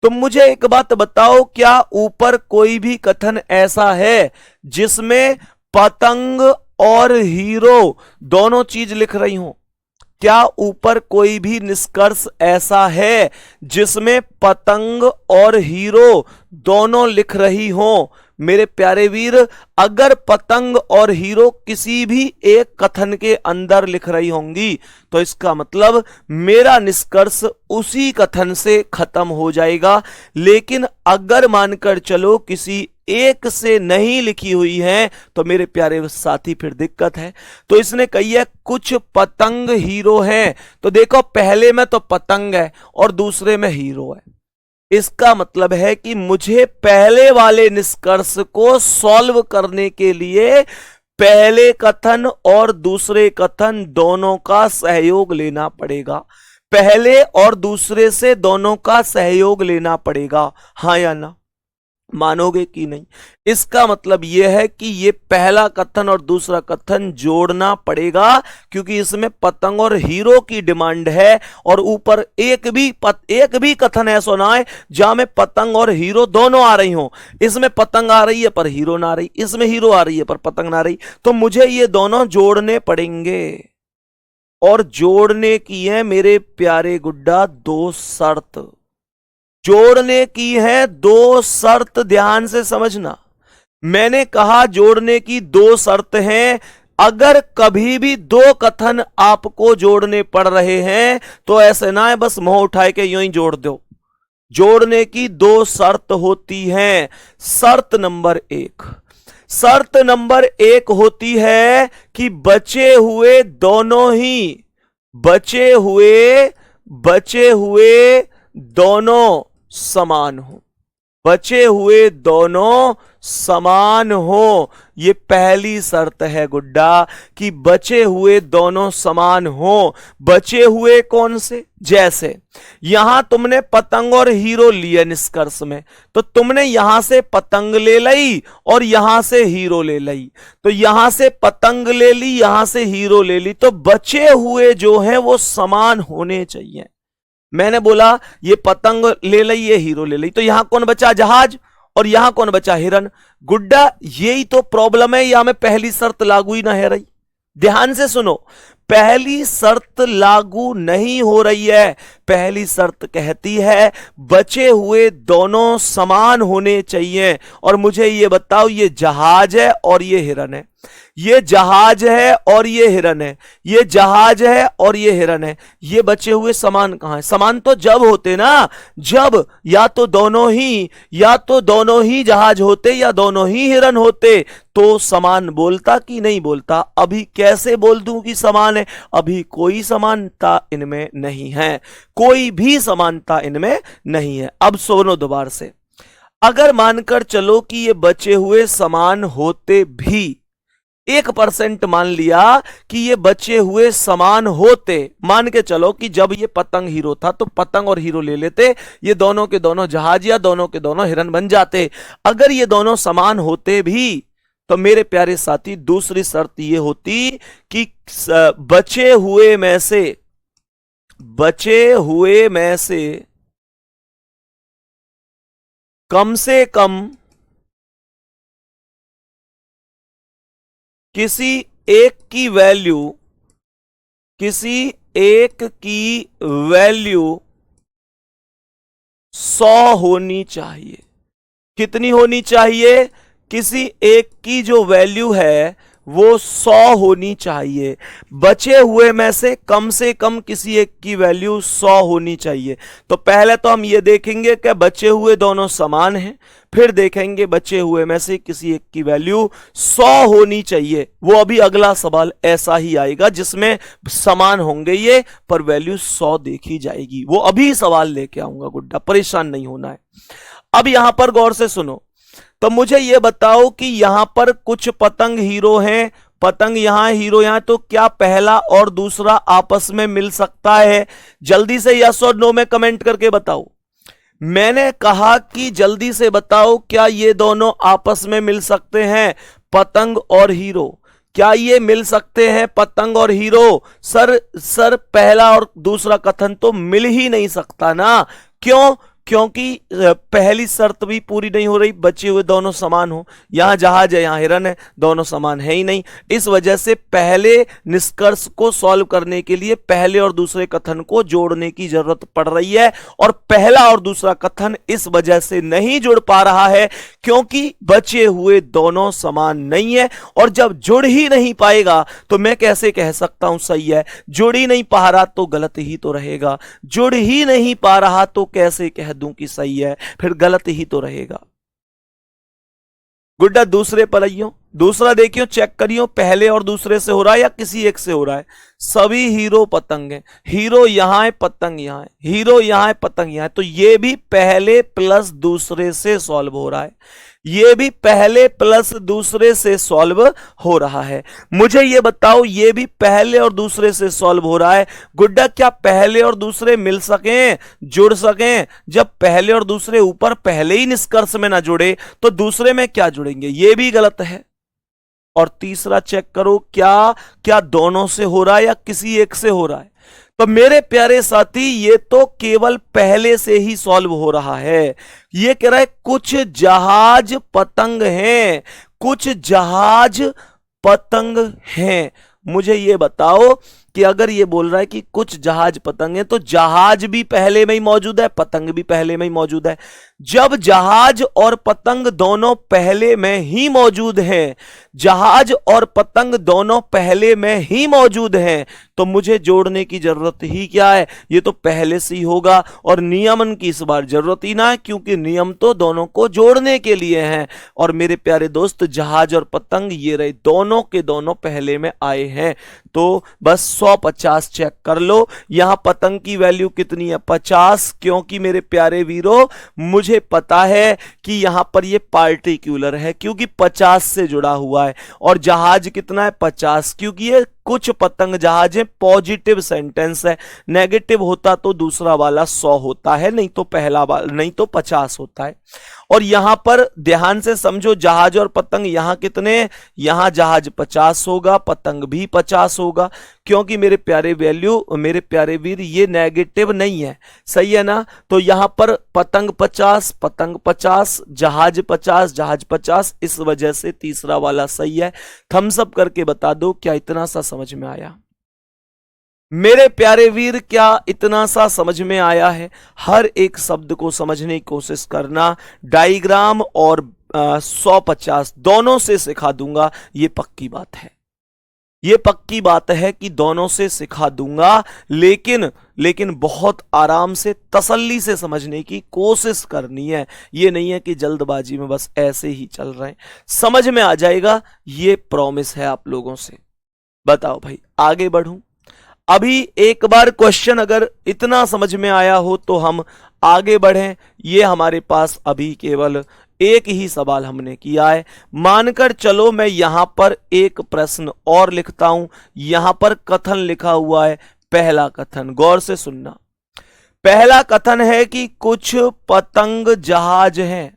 तो मुझे एक बात बताओ, क्या ऊपर कोई भी कथन ऐसा है जिसमें पतंग और हीरो दोनों चीज लिख रही हो? क्या ऊपर कोई भी निष्कर्ष ऐसा है जिसमें पतंग और हीरो दोनों लिख रही हो? मेरे प्यारे वीर, अगर पतंग और हीरो किसी भी एक कथन के अंदर लिख रही होंगी तो इसका मतलब मेरा निष्कर्ष उसी कथन से खत्म हो जाएगा। लेकिन अगर मानकर चलो किसी एक से नहीं लिखी हुई है तो मेरे प्यारे साथी फिर दिक्कत है। तो इसने कही है कुछ पतंग हीरो हैं, तो देखो पहले में तो पतंग है और दूसरे में हीरो है। इसका मतलब है कि मुझे पहले वाले निष्कर्ष को सॉल्व करने के लिए पहले कथन और दूसरे कथन दोनों का सहयोग लेना पड़ेगा। पहले और दूसरे से दोनों का सहयोग लेना पड़ेगा, हाँ या ना? मानोगे कि नहीं? इसका मतलब यह है कि ये पहला कथन और दूसरा कथन जोड़ना पड़ेगा, क्योंकि इसमें पतंग और हीरो की डिमांड है। और ऊपर एक भी कथन ऐसा ना है जहां में पतंग और हीरो दोनों आ रही हो। इसमें पतंग आ रही है पर हीरो ना आ रही, इसमें हीरो आ रही है पर पतंग ना आ रही, तो मुझे ये दोनों जोड़ने पड़ेंगे। और जोड़ने की है मेरे प्यारे गुड्डा दो शर्त, जोड़ने की है दो शर्त, ध्यान से समझना। मैंने कहा जोड़ने की दो शर्त हैं। अगर कभी भी दो कथन आपको जोड़ने पड़ रहे हैं तो ऐसे ना है बस मुंह उठाए के यूं ही जोड़ दो। जोड़ने की दो शर्त होती हैं। शर्त नंबर एक होती है कि बचे हुए दोनों समान हो। बचे हुए दोनों समान हो, ये पहली शर्त है गुड्डा, कि बचे हुए दोनों समान हो। बचे हुए कौन से? जैसे यहां तुमने पतंग और हीरो लिए निष्कर्ष में, तो तुमने यहां से पतंग ले ली और यहां से हीरो ले ली, तो यहां से पतंग ले ली, यहां से हीरो ले ली, तो बचे हुए जो हैं वो समान होने चाहिए। मैंने बोला ये पतंग ले ली, ये हीरो ले ली, तो यहां कौन बचा? जहाज, और यहां कौन बचा? हिरन। गुड्डा यही तो प्रॉब्लम है, यहां में पहली शर्त लागू ही ना है रही। ध्यान से सुनो, पहली शर्त लागू नहीं हो रही है। पहली शर्त कहती है बचे हुए दोनों समान होने चाहिए। और मुझे ये बताओ, ये जहाज है और ये हिरन है, ये जहाज है और ये हिरन है, ये जहाज है और ये हिरन है, ये बचे हुए समान कहां है? समान तो जब होते ना, जब या तो दोनों ही जहाज होते या दोनों ही हिरन होते, तो समान बोलता कि नहीं बोलता? अभी कैसे बोल दूं कि समान है? अभी कोई समानता इनमें नहीं है, कोई भी समानता इनमें नहीं है। अब सुनो दोबारा से, अगर मानकर चलो कि ये बचे हुए समान होते भी, 1% मान लिया कि ये बचे हुए समान होते, मान के चलो कि जब ये पतंग हीरो था तो पतंग और हीरो ले लेते, ये दोनों के दोनों जहाज या दोनों के दोनों हिरन बन जाते। अगर ये दोनों समान होते भी तो मेरे प्यारे साथी दूसरी शर्त ये होती कि बचे हुए में से कम से कम किसी एक की वैल्यू 100 होनी चाहिए। कितनी होनी चाहिए? किसी एक की जो वैल्यू है वो 100 होनी चाहिए। बचे हुए में से कम किसी एक की वैल्यू 100 होनी चाहिए। तो पहले तो हम ये देखेंगे कि बचे हुए दोनों समान हैं, फिर देखेंगे बचे हुए में से किसी एक की वैल्यू 100 होनी चाहिए। वो अभी अगला सवाल ऐसा ही आएगा जिसमें समान होंगे ये, पर वैल्यू 100 देखी जाएगी। वो अभी सवाल लेके आऊंगा गुड्डा, परेशान नहीं होना है। अब यहां पर गौर से सुनो, तो मुझे ये बताओ कि यहां पर कुछ पतंग हीरो हैं, पतंग यहां हीरो यहां, तो क्या पहला और दूसरा आपस में मिल सकता है? जल्दी से यस और नो में कमेंट करके बताओ। मैंने कहा कि जल्दी से बताओ, क्या ये दोनों आपस में मिल सकते हैं, पतंग और हीरो? क्या ये मिल सकते हैं, पतंग और हीरो? सर पहला और दूसरा कथन तो मिल ही नहीं सकता ना। क्यों? क्योंकि पहली शर्त भी पूरी नहीं हो रही, बचे हुए दोनों समान हो। यहां जहाज है, यहां हिरन है, दोनों समान है ही नहीं। इस वजह से पहले निष्कर्ष को सॉल्व करने के लिए पहले और दूसरे कथन को जोड़ने की जरूरत पड़ रही है, और पहला और दूसरा कथन इस वजह से नहीं जुड़ पा रहा है क्योंकि बचे हुए दोनों समान नहीं है। और जब जुड़ ही नहीं पाएगा तो मैं कैसे कह सकता हूं सही है? जुड़ ही नहीं पा रहा तो गलत ही तो रहेगा, जुड़ ही नहीं पा रहा तो कैसे कह दूं कि सही है? फिर गलत ही तो रहेगा। गुड्डा दूसरे पर आइयो, दूसरा देखियो, चेक करियो पहले और दूसरे से हो रहा है या किसी एक से हो रहा है। सभी हीरो पतंग हैं, हीरो यहां है, पतंग यहां है, हीरो यहां है, पतंग यहां है, तो ये भी पहले प्लस दूसरे से सॉल्व हो रहा है, ये भी पहले प्लस दूसरे से सॉल्व हो रहा है। मुझे ये बताओ, ये भी पहले और दूसरे से सॉल्व हो रहा है। गुड्डा क्या पहले और दूसरे मिल सकें, जुड़ सकें? जब पहले और दूसरे ऊपर पहले ही निष्कर्ष में ना जुड़े तो दूसरे में क्या जुड़ेंगे? ये भी गलत है। और तीसरा चेक करो, क्या दोनों से हो रहा है या किसी एक से हो रहा है? तो मेरे प्यारे साथी, ये तो केवल पहले से ही सॉल्व हो रहा है। ये कह रहा है कुछ जहाज पतंग हैं, कुछ जहाज पतंग हैं। मुझे ये बताओ कि अगर ये बोल रहा है कि कुछ जहाज पतंग है, तो जहाज भी पहले में ही मौजूद है, पतंग भी पहले में ही मौजूद है। जब जहाज और पतंग दोनों पहले में ही मौजूद हैं, जहाज और पतंग दोनों पहले में ही मौजूद हैं, तो मुझे जोड़ने की जरूरत ही क्या है? ये तो पहले से ही होगा, और नियमन की इस बार जरूरत ही ना है क्योंकि नियम तो दोनों को जोड़ने के लिए हैं। और मेरे प्यारे दोस्त, जहाज और पतंग ये रहे, दोनों के दोनों पहले में आए हैं। तो बस 150 चेक कर लो। यहां पतंग की वैल्यू कितनी है? 50, क्योंकि मेरे प्यारे वीरों मुझे पता है कि यहां पर ये पार्टिकुलर है क्योंकि 50 से जुड़ा हुआ है। और जहाज कितना है? 50, क्योंकि ये कुछ पतंग जहाज है, पॉजिटिव सेंटेंस है। नेगेटिव होता तो दूसरा वाला 100 होता है, नहीं तो पहला वाला, नहीं तो 50 होता है। और यहां पर ध्यान से समझो, जहाज और पतंग यहां कितने? यहां जहाज 50 होगा, पतंग भी 50 होगा, क्योंकि मेरे प्यारे वीर, ये नेगेटिव नहीं है, सही है ना? तो यहां पर पतंग 50, पतंग 50, जहाज 50, जहाज 50, इस वजह से तीसरा वाला सही है। थम्स अप करके बता दो, क्या इतना सा समझ में आया? मेरे प्यारे वीर, क्या इतना सा समझ में आया है? हर एक शब्द को समझने की कोशिश करना। डायग्राम और 150 दोनों से सिखा दूंगा, ये पक्की बात है, ये पक्की बात है कि दोनों से सिखा दूंगा, लेकिन बहुत आराम से तसल्ली से समझने की कोशिश करनी है। ये नहीं है कि जल्दबाजी में बस ऐसे ही चल रहे हैं, समझ में आ जाएगा, ये प्रॉमिस है आप लोगों से। बताओ भाई, आगे बढ़ूं? अभी एक बार क्वेश्चन अगर इतना समझ में आया हो तो हम आगे बढ़ें। ये हमारे पास अभी केवल एक ही सवाल हमने किया है। मानकर चलो मैं यहां पर एक प्रश्न और लिखता हूं। यहां पर कथन लिखा हुआ है, पहला कथन, गौर से सुनना। पहला कथन है कि कुछ पतंग जहाज हैं।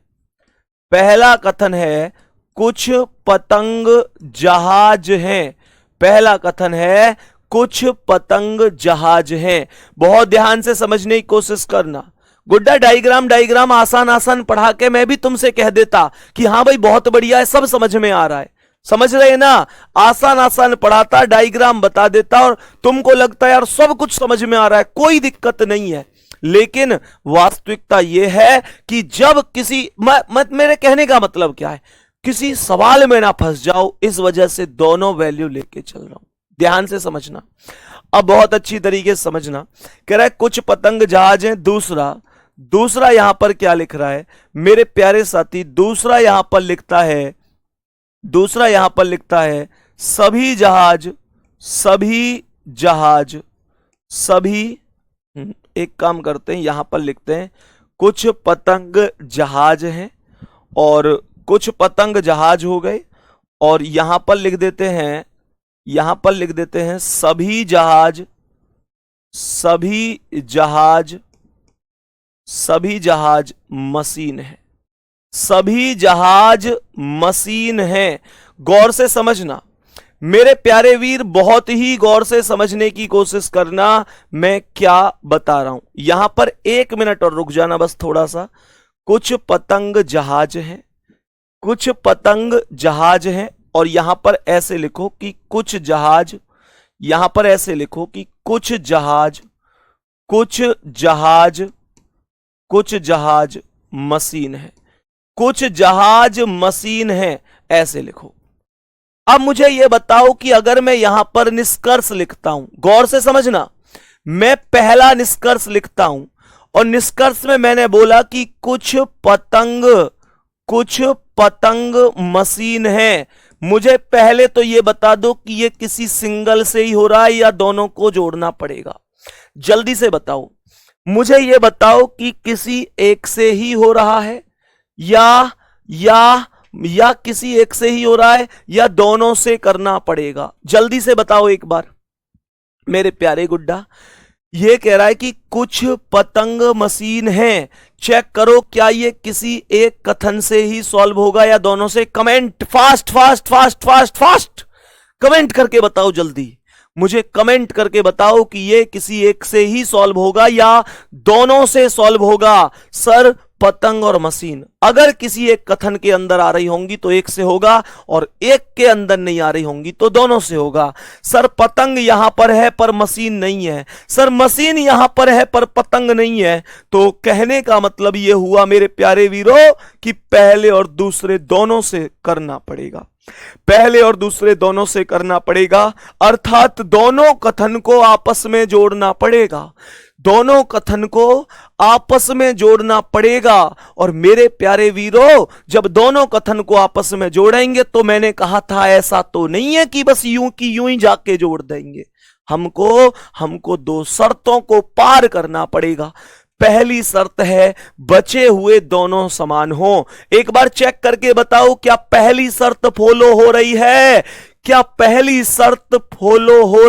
पहला कथन है कुछ पतंग जहाज हैं। पहला कथन है कुछ पतंग जहाज हैं। बहुत ध्यान से समझने की कोशिश करना। गुड्डा डायग्राम आसान पढ़ा के मैं भी तुमसे कह देता कि हाँ भाई बहुत बढ़िया है, सब समझ में आ रहा है, समझ रहे ना? आसान पढ़ाता, डायग्राम बता देता और तुमको लगता है यार सब कुछ समझ में आ रहा है, कोई दिक्कत नहीं है। लेकिन वास्तविकता यह है कि जब किसी मेरे कहने का मतलब क्या है, किसी सवाल में ना फंस जाओ, इस वजह से दोनों वैल्यू लेके चल रहा हूं। ध्यान से समझना, अब बहुत अच्छी तरीके से समझना। कह रहा है कुछ पतंग जहाज हैं, दूसरा यहां पर क्या लिख रहा है मेरे प्यारे साथी, दूसरा यहां पर लिखता है सभी जहाज, एक काम करते हैं, यहां पर लिखते हैं कुछ पतंग जहाज हैं, और कुछ पतंग जहाज हो गए, और यहां पर लिख देते हैं सभी जहाज मशीन है, सभी जहाज मशीन है। गौर से समझना मेरे प्यारे वीर, बहुत ही गौर से समझने की कोशिश करना मैं क्या बता रहा हूं। यहां पर 1 मिनट और रुक जाना बस थोड़ा सा। कुछ पतंग जहाज हैं, और यहां पर ऐसे लिखो कि कुछ जहाज मशीन है, कुछ जहाज मशीन है, ऐसे लिखो। अब मुझे यह बताओ कि अगर मैं यहां पर निष्कर्ष लिखता हूं, गौर से समझना, मैं पहला निष्कर्ष लिखता हूं, और निष्कर्ष में मैंने बोला कि कुछ पतंग मशीन है। मुझे पहले तो यह बता दो कि यह किसी सिंगल से ही हो रहा है या दोनों को जोड़ना पड़ेगा। जल्दी से बताओ, मुझे यह बताओ कि किसी एक से ही हो रहा है या किसी एक से ही हो रहा है या दोनों से करना पड़ेगा। जल्दी से बताओ एक बार मेरे प्यारे गुड्डा। यह कह रहा है कि कुछ पतंग मशीन है, चेक करो क्या ये किसी एक कथन से ही सॉल्व होगा या दोनों से। कमेंट फास्ट कमेंट करके बताओ, जल्दी मुझे कमेंट करके बताओ कि ये किसी एक से ही सॉल्व होगा या दोनों से सॉल्व होगा। सर पतंग और मशीन अगर किसी एक कथन के अंदर आ रही होंगी तो एक से होगा, और एक के अंदर नहीं आ रही होंगी तो दोनों से होगा। सर पतंग यहां पर है पर मशीन नहीं है, सर मशीन यहां पर है पर पतंग नहीं है। तो कहने का मतलब यह हुआ मेरे प्यारे वीरों कि पहले और दूसरे दोनों से करना पड़ेगा, अर्थात दोनों कथन को आपस में जोड़ना पड़ेगा। और मेरे प्यारे वीरों, जब दोनों कथन को आपस में जोड़ेंगे तो मैंने कहा था ऐसा तो नहीं है कि बस यूं की यूं ही जाके जोड़ देंगे, हमको 2 शर्तों को पार करना पड़ेगा। पहली शर्त है बचे हुए दोनों समान हो। एक बार चेक करके बताओ क्या पहली शर्त फॉलो हो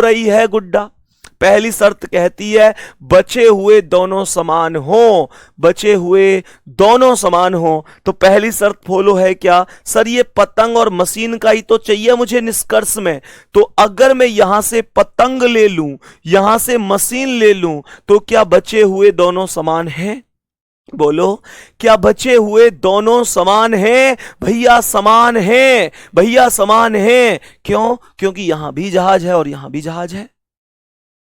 रही है गुड्डा? पहली शर्त कहती है बचे हुए दोनों समान हो, तो पहली शर्त फॉलो है क्या? सर ये पतंग और मशीन का ही तो चाहिए मुझे निष्कर्ष में। तो अगर मैं यहां से पतंग ले लूं, यहां से मशीन ले लूं, तो क्या बचे हुए दोनों समान हैं? बोलो, क्या बचे हुए दोनों समान हैं? भैया समान हैं। क्यों? क्योंकि यहां भी जहाज है और यहां भी जहाज है।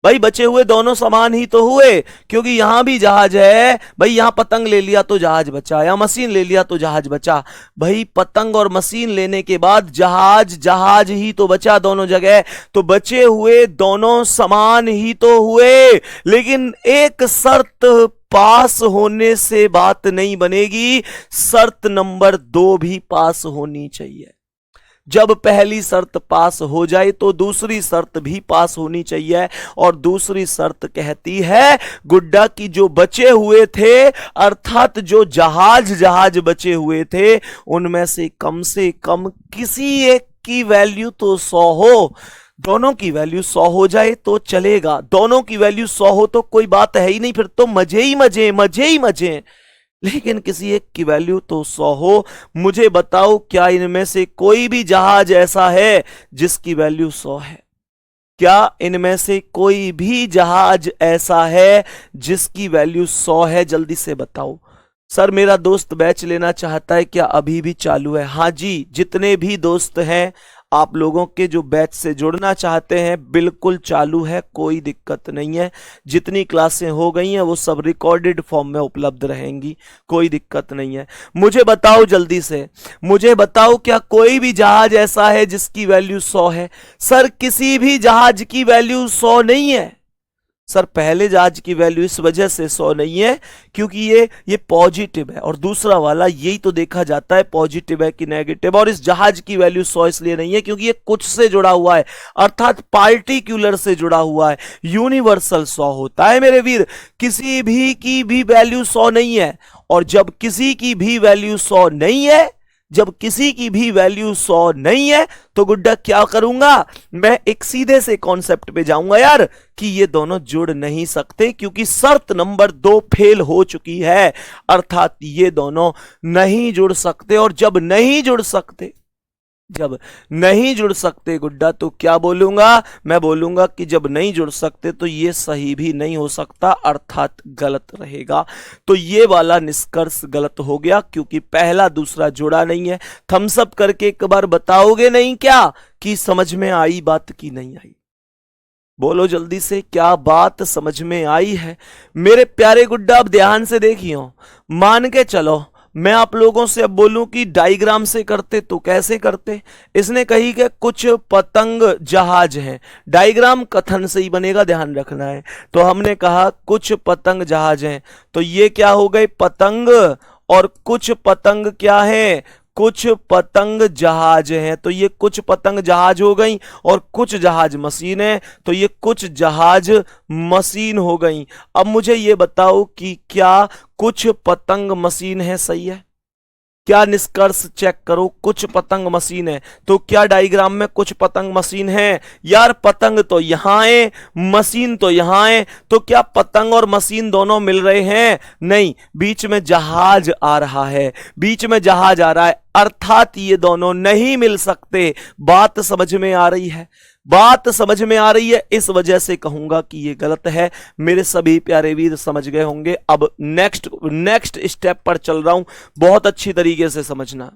भाई बचे हुए दोनों समान ही तो हुए, क्योंकि यहां भी जहाज है। भाई यहां पतंग ले लिया तो जहाज बचा, या मशीन ले लिया तो जहाज बचा। भाई पतंग और मशीन लेने के बाद जहाज ही तो बचा दोनों जगह, तो बचे हुए दोनों समान ही तो हुए। लेकिन एक शर्त पास होने से बात नहीं बनेगी, शर्त नंबर 2 भी पास होनी चाहिए। जब पहली शर्त पास हो जाए तो दूसरी शर्त भी पास होनी चाहिए, और दूसरी शर्त कहती है गुड्डा की जो बचे हुए थे, अर्थात जो जहाज बचे हुए थे, उनमें से कम किसी एक की वैल्यू तो 100 हो। दोनों की वैल्यू 100 हो जाए तो चलेगा, दोनों की वैल्यू 100 हो तो कोई बात है ही नहीं, फिर तो मजे ही मजे। लेकिन किसी एक की वैल्यू तो 100 हो। मुझे बताओ क्या इनमें से कोई भी जहाज ऐसा है जिसकी वैल्यू 100 है? क्या इनमें से कोई भी जहाज ऐसा है जिसकी वैल्यू 100 है? जल्दी से बताओ। सर मेरा दोस्त बैच लेना चाहता है, क्या अभी भी चालू है? हाँ जी, जितने भी दोस्त हैं आप लोगों के जो बैच से जुड़ना चाहते हैं बिल्कुल चालू है, कोई दिक्कत नहीं है। जितनी क्लासें हो गई हैं वो सब रिकॉर्डेड फॉर्म में उपलब्ध रहेंगी, कोई दिक्कत नहीं है। मुझे बताओ जल्दी से, मुझे बताओ क्या कोई भी जहाज ऐसा है जिसकी वैल्यू 100 है? सर किसी भी जहाज की वैल्यू 100 नहीं है। सर पहले जहाज की वैल्यू इस वजह से 100 नहीं है क्योंकि ये पॉजिटिव है, और दूसरा वाला यही तो देखा जाता है पॉजिटिव है कि नेगेटिव। और इस जहाज की वैल्यू 100 इसलिए नहीं है क्योंकि ये कुछ से जुड़ा हुआ है, अर्थात पार्टिकुलर से जुड़ा हुआ है। यूनिवर्सल 100 होता है मेरे वीर, किसी भी की भी वैल्यू 100 नहीं है। और जब किसी की भी वैल्यू 100 नहीं है, जब किसी की भी वैल्यू 100 नहीं है तो गुड्डा क्या करूंगा, मैं एक सीधे से कॉन्सेप्ट पे जाऊंगा यार कि ये दोनों जुड़ नहीं सकते क्योंकि शर्त नंबर 2 फेल हो चुकी है, अर्थात ये दोनों नहीं जुड़ सकते। और जब नहीं जुड़ सकते, जब नहीं जुड़ सकते गुड्डा तो क्या बोलूंगा, मैं बोलूंगा कि जब नहीं जुड़ सकते तो ये सही भी नहीं हो सकता, अर्थात गलत रहेगा। तो ये वाला निष्कर्ष गलत हो गया क्योंकि पहला दूसरा जुड़ा नहीं है। थम्स अप करके एक बार बताओगे नहीं क्या कि समझ में आई बात की नहीं आई? बोलो जल्दी से, क्या बात समझ में आई है मेरे प्यारे गुड्डा? अब ध्यान से देखियो, मान के चलो मैं आप लोगों से अब बोलूं कि डायग्राम से करते तो कैसे करते। इसने कही कि कुछ पतंग जहाज हैं, डायग्राम कथन से ही बनेगा, ध्यान रखना है। तो हमने कहा कुछ पतंग जहाज हैं, तो ये क्या हो गए, पतंग, और कुछ पतंग क्या है, कुछ पतंग जहाज हैं। तो ये कुछ पतंग जहाज हो गई, और कुछ जहाज मशीन है, तो ये कुछ जहाज मशीन हो गई। अब मुझे ये बताओ कि क्या कुछ पतंग मशीन है? सही है क्या? निष्कर्ष चेक करो, कुछ पतंग मशीन है, तो क्या डायग्राम में कुछ पतंग मशीन है? यार पतंग तो यहां है, मशीन तो यहां है, तो क्या पतंग और मशीन दोनों मिल रहे हैं? नहीं, बीच में जहाज आ रहा है, बीच में जहाज आ रहा है, अर्थात ये दोनों नहीं मिल सकते। बात समझ में आ रही है? बात समझ में आ रही है? इस वजह से कहूंगा कि ये गलत है। मेरे सभी प्यारे वीर समझ गए होंगे। अब नेक्स्ट स्टेप पर चल रहा हूं, बहुत अच्छी तरीके से समझना,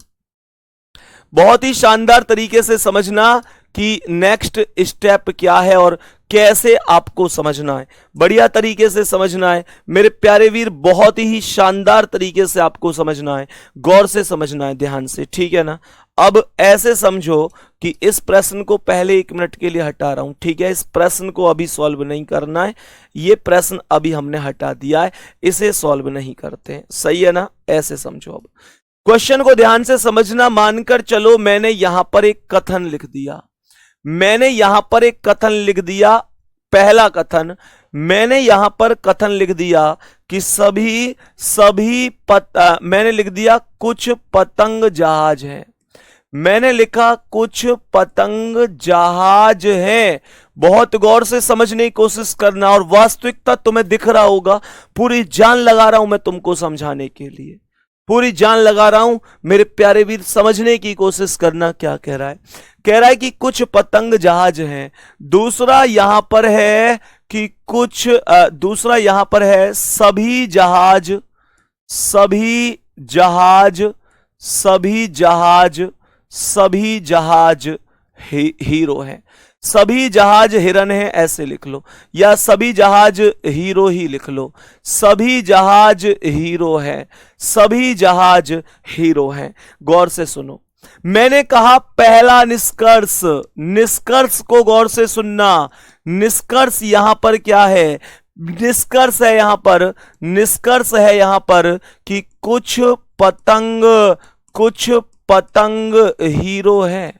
बहुत ही शानदार तरीके से समझना कि नेक्स्ट स्टेप क्या है और कैसे आपको समझना है। बढ़िया तरीके से समझना है मेरे प्यारे वीर, बहुत ही शानदार तरीके से आपको समझना है, गौर से समझना है, ध्यान से, ठीक है ना? अब ऐसे समझो कि इस प्रश्न को पहले 1 मिनट के लिए हटा रहा हूं, ठीक है? इस प्रश्न को अभी सॉल्व नहीं करना है, ये प्रश्न अभी हमने हटा दिया है, इसे सॉल्व नहीं करते हैं, सही है ना? ऐसे समझो। अब क्वेश्चन को ध्यान से समझना। मानकर चलो मैंने यहां पर एक कथन लिख दिया, मैंने यहां पर एक कथन लिख दिया, पहला कथन मैंने यहां पर कथन लिख दिया कि मैंने लिख दिया कुछ पतंग जहाज हैं, मैंने लिखा कुछ पतंग जहाज हैं। बहुत गौर से समझने की कोशिश करना, और वास्तविकता तुम्हें दिख रहा होगा, पूरी जान लगा रहा हूं मैं तुमको समझाने के लिए, पूरी जान लगा रहा हूं मेरे प्यारे वीर, समझने की कोशिश करना। क्या कह रहा है? कह रहा है कि कुछ पतंग जहाज हैं। दूसरा यहां पर है कि दूसरा यहां पर है सभी जहाज, सभी जहाज, सभी जहाज, सभी जहाज हीरो हैं, सभी जहाज हिरन है, ऐसे लिख लो, या सभी जहाज हीरो ही लिख लो। सभी जहाज हीरो है, सभी जहाज हीरो हैं। गौर से सुनो, मैंने कहा पहला निष्कर्ष, निष्कर्ष को गौर से सुनना। निष्कर्ष यहां पर क्या है? निष्कर्ष है यहां पर, निष्कर्ष है यहां पर कि कुछ पतंग हीरो है।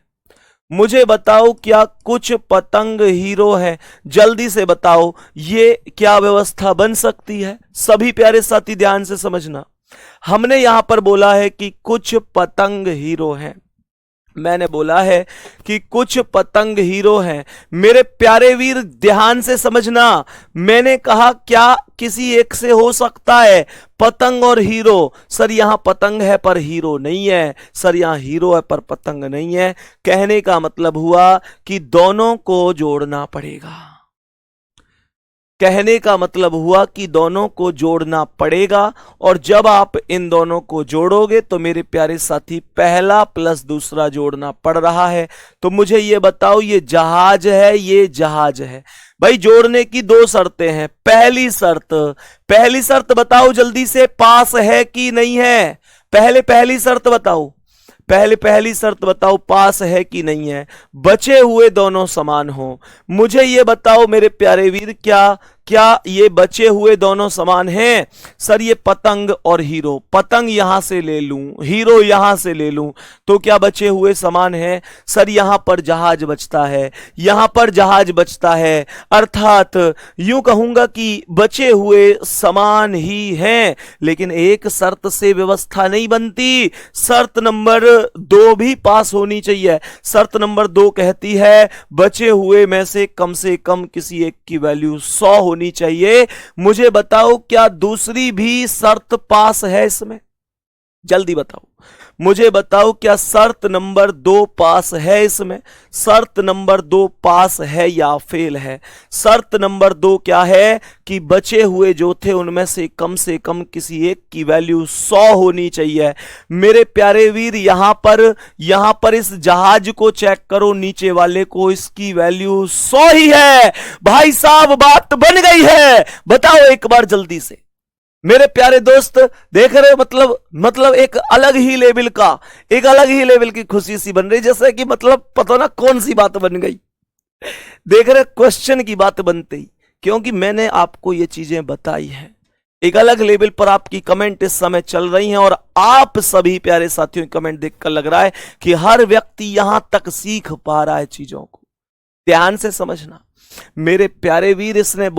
मुझे बताओ क्या कुछ पतंग हीरो है? जल्दी से बताओ, ये क्या व्यवस्था बन सकती है? सभी प्यारे साथी ध्यान से समझना, हमने यहां पर बोला है कि कुछ पतंग हीरो हैं, मैंने बोला है कि कुछ पतंग हीरो हैं। मेरे प्यारे वीर ध्यान से समझना, मैंने कहा क्या किसी एक से हो सकता है पतंग और हीरो? सर यहां पतंग है पर हीरो नहीं है, सर यहां हीरो है पर पतंग नहीं है। कहने का मतलब हुआ कि दोनों को जोड़ना पड़ेगा। कहने का मतलब हुआ कि दोनों को जोड़ना पड़ेगा, और जब आप इन दोनों को जोड़ोगे तो मेरे प्यारे साथी पहला प्लस दूसरा जोड़ना पड़ रहा है। तो मुझे ये बताओ, ये जहाज है, ये जहाज है। भाई जोड़ने की दो शर्तें हैं। पहली शर्त बताओ जल्दी से, पास है कि नहीं है। पहली शर्त बताओ, पहली शर्त बताओ, पास है कि नहीं है। बचे हुए दोनों समान हो। मुझे ये बताओ मेरे प्यारे वीर, क्या क्या ये बचे हुए दोनों समान हैं? सर ये पतंग और हीरो, पतंग यहां से ले लूं, हीरो यहां से ले लूं, तो क्या बचे हुए समान हैं? सर यहां पर जहाज बचता है, यहां पर जहाज बचता है, अर्थात यूं कहूंगा कि बचे हुए समान ही हैं। लेकिन एक शर्त से व्यवस्था नहीं बनती, शर्त नंबर 2 भी पास होनी चाहिए। शर्त नंबर 2 कहती है बचे हुए में से कम किसी एक की वैल्यू 100 होनी चाहिए। मुझे बताओ क्या दूसरी भी शर्त पास है इसमें? जल्दी बताओ, मुझे बताओ क्या शर्त नंबर 2 पास है इसमें? शर्त नंबर 2 पास है या फेल है? शर्त नंबर 2 क्या है कि बचे हुए जो थे उनमें से कम किसी एक की वैल्यू 100 होनी चाहिए। मेरे प्यारे वीर यहां पर इस जहाज को चेक करो, नीचे वाले को, इसकी वैल्यू 100 ही है। भाई साहब बात बन गई है, बताओ एक बार जल्दी से। मेरे प्यारे दोस्त देख रहे हो, मतलब एक अलग ही लेवल की खुशी सी बन रही, जैसे कि मतलब पता ना कौन सी बात बन गई। देख रहे क्वेश्चन की बात बनते ही, क्योंकि मैंने आपको ये चीजें बताई हैं। एक अलग लेवल पर आपकी कमेंट इस समय चल रही हैं, और आप सभी प्यारे साथियों की कमेंट देखकर लग रहा है कि हर व्यक्ति यहां तक सीख पा रहा है चीजों को। ध्यान से समझना मेरे प्यारे वीर, इसने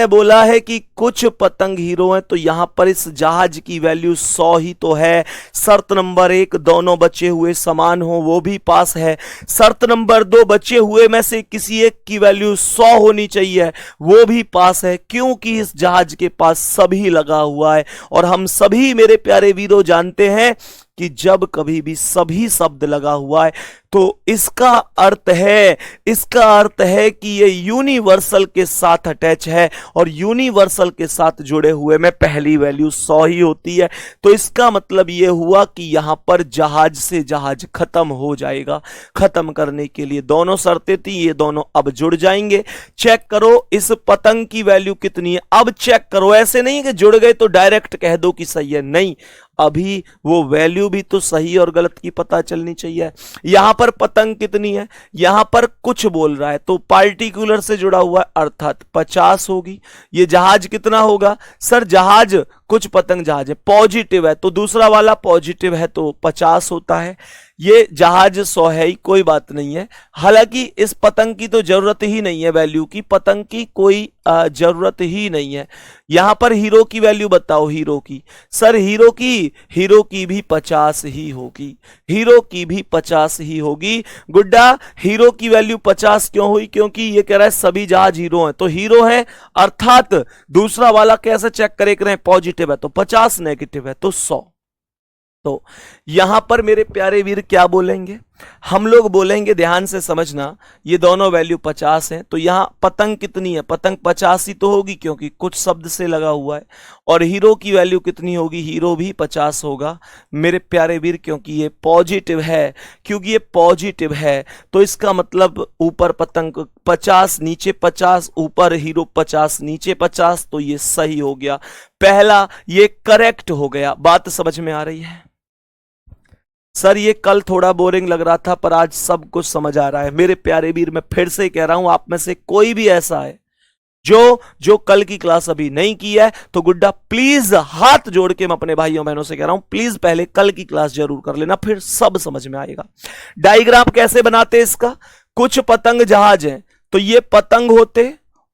बोला है कि कुछ पतंग हीरो हैं, तो यहां पर इस जहाज की वैल्यू 100 ही तो है। शर्त नंबर 1 दोनों बचे हुए समान हो, वो भी पास है। शर्त नंबर 2 बचे हुए में से किसी एक की वैल्यू 100 होनी चाहिए, वो भी पास है, क्योंकि इस जहाज के पास सभी लगा हुआ है। और हम सभी मेरे प्यारे वीरों जानते हैं कि जब कभी भी सभी शब्द लगा हुआ है तो इसका अर्थ है कि ये यूनिवर्सल के साथ अटैच है, और यूनिवर्सल के साथ जुड़े हुए में पहली वैल्यू 100 ही होती है। तो इसका मतलब ये हुआ कि यहां पर जहाज से जहाज खत्म हो जाएगा। खत्म करने के लिए दोनों शर्तें थी, ये दोनों अब जुड़ जाएंगे। चेक करो इस पतंग की वैल्यू कितनी है, अब चेक करो। ऐसे नहीं कि जुड़ गए तो डायरेक्ट कह दो कि सही है, नहीं, अभी वो वैल्यू भी तो सही और गलत की पता चलनी चाहिए। यहां पर पतंग कितनी है, यहां पर कुछ बोल रहा है तो पार्टिकुलर से जुड़ा हुआ है, अर्थात 50 होगी। ये जहाज कितना होगा? सर जहाज, कुछ पतंग जहाज है, पॉजिटिव है तो दूसरा वाला पॉजिटिव है तो 50 होता है। ये जहाज 100 है ही, कोई बात नहीं है। हालांकि इस पतंग की तो जरूरत ही नहीं है, वैल्यू की, पतंग की कोई जरूरत ही नहीं है। यहां पर हीरो की वैल्यू बताओ, हीरो की। सर हीरो की भी 50 ही होगी, हीरो की भी 50 ही होगी। गुड्डा हीरो की वैल्यू 50 क्यों हुई? क्योंकि ये कह रहा है सभी जहाज हीरो हैं, तो हीरो है, अर्थात दूसरा वाला कैसे चेक करें, पॉजिटिव है तो 50, नेगेटिव है तो 100। तो यहां पर मेरे प्यारे वीर क्या बोलेंगे? हम लोग बोलेंगे, ध्यान से समझना, ये दोनों वैल्यू 50 हैं, तो यहां पतंग कितनी है? पतंग 50 ही तो होगी, क्योंकि कुछ शब्द से लगा हुआ है। और हीरो की वैल्यू कितनी होगी? हीरो भी 50 होगा मेरे प्यारे वीर, क्योंकि ये पॉजिटिव है, तो इसका मतलब ऊपर पतंग 50, नीचे 50, ऊपर हीरो 50, नीचे 50, तो ये सही हो गया। पहला ये करेक्ट हो गया। बात समझ में आ रही है? सर ये कल थोड़ा बोरिंग लग रहा था, पर आज सब कुछ समझ आ रहा है। मेरे प्यारे वीर, मैं फिर से कह रहा हूं, आप में से कोई भी ऐसा है जो कल की क्लास अभी नहीं की है, तो गुड्डा प्लीज हाथ जोड़ के मैं अपने भाइयों बहनों से कह रहा हूं, प्लीज पहले कल की क्लास जरूर कर लेना, फिर सब समझ में आएगा। डायग्राम कैसे बनाते हैं इसका? कुछ पतंग जहाज हैं तो ये पतंग होते,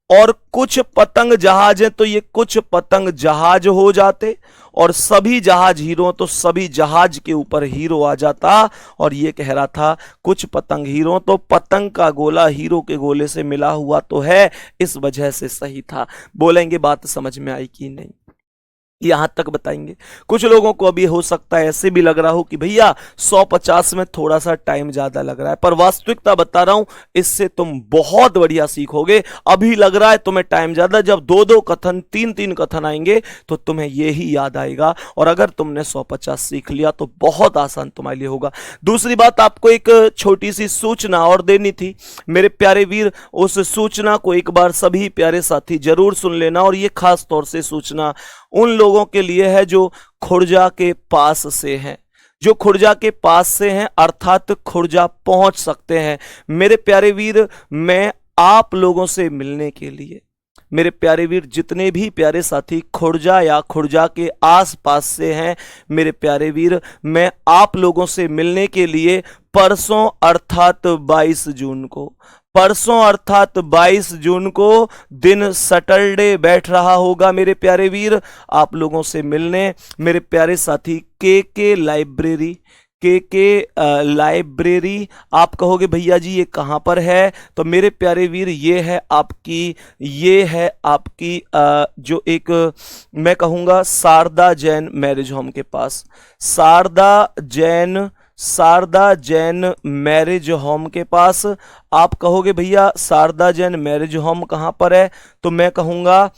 और कुछ पतंग जहाज हैं तो ये कुछ पतंग जहाज हो जाते, और सभी जहाज हीरो तो सभी जहाज के ऊपर हीरो आ जाता। और ये कह रहा था कुछ पतंग हीरो, तो पतंग का गोला हीरो के गोले से मिला हुआ तो है, इस वजह से सही था। बोलेंगे बात समझ में आई कि नहीं? यहां तक बताएंगे। कुछ लोगों को अभी हो सकता है ऐसे भी लग रहा हो कि भैया 150 में थोड़ा सा टाइम ज्यादा लग रहा है, पर वास्तविकता बता रहा हूं इससे तुम बहुत बढ़िया सीखोगे। अभी लग रहा है तुम्हें टाइम ज्यादा, जब 2-2 कथन 3-3 कथन आएंगे तो तुम्हें यही याद आएगा, और अगर तुमने 150 सीख लिया तो बहुत आसान तुम्हारे लिए होगा। दूसरी बात, आपको एक छोटी सी सूचना और देनी थी मेरे प्यारे वीर, उस सूचना को एक बार सभी प्यारे साथी जरूर सुन लेना। और ये खास तौर से सूचना उन लोगों के लिए है जो खुर्जा के पास से हैं, जो खुर्जा के पास से हैं अर्थात खुर्जा पहुंच सकते हैं। मेरे प्यारे वीर, मैं आप लोगों से मिलने के लिए, मेरे प्यारे वीर जितने भी प्यारे साथी खुर्जा या खुर्जा के आसपास से हैं, मेरे प्यारे वीर मैं आप लोगों से मिलने के लिए परसों अर्थात 22 जून को, परसों अर्थात 22 जून को दिन सैटरडे बैठ रहा होगा मेरे प्यारे वीर, आप लोगों से मिलने मेरे प्यारे साथी के लाइब्रेरी, के लाइब्रेरी। आप कहोगे भैया जी ये कहां पर है, तो मेरे प्यारे वीर ये है आपकी जो एक मैं कहूंगा शारदा जैन मैरिज होम के पास, शारदा जैन मैरिज होम के पास। आप कहोगे भैया शारदा जैन मैरिज होम कहां पर है, तो मैं कहूंगा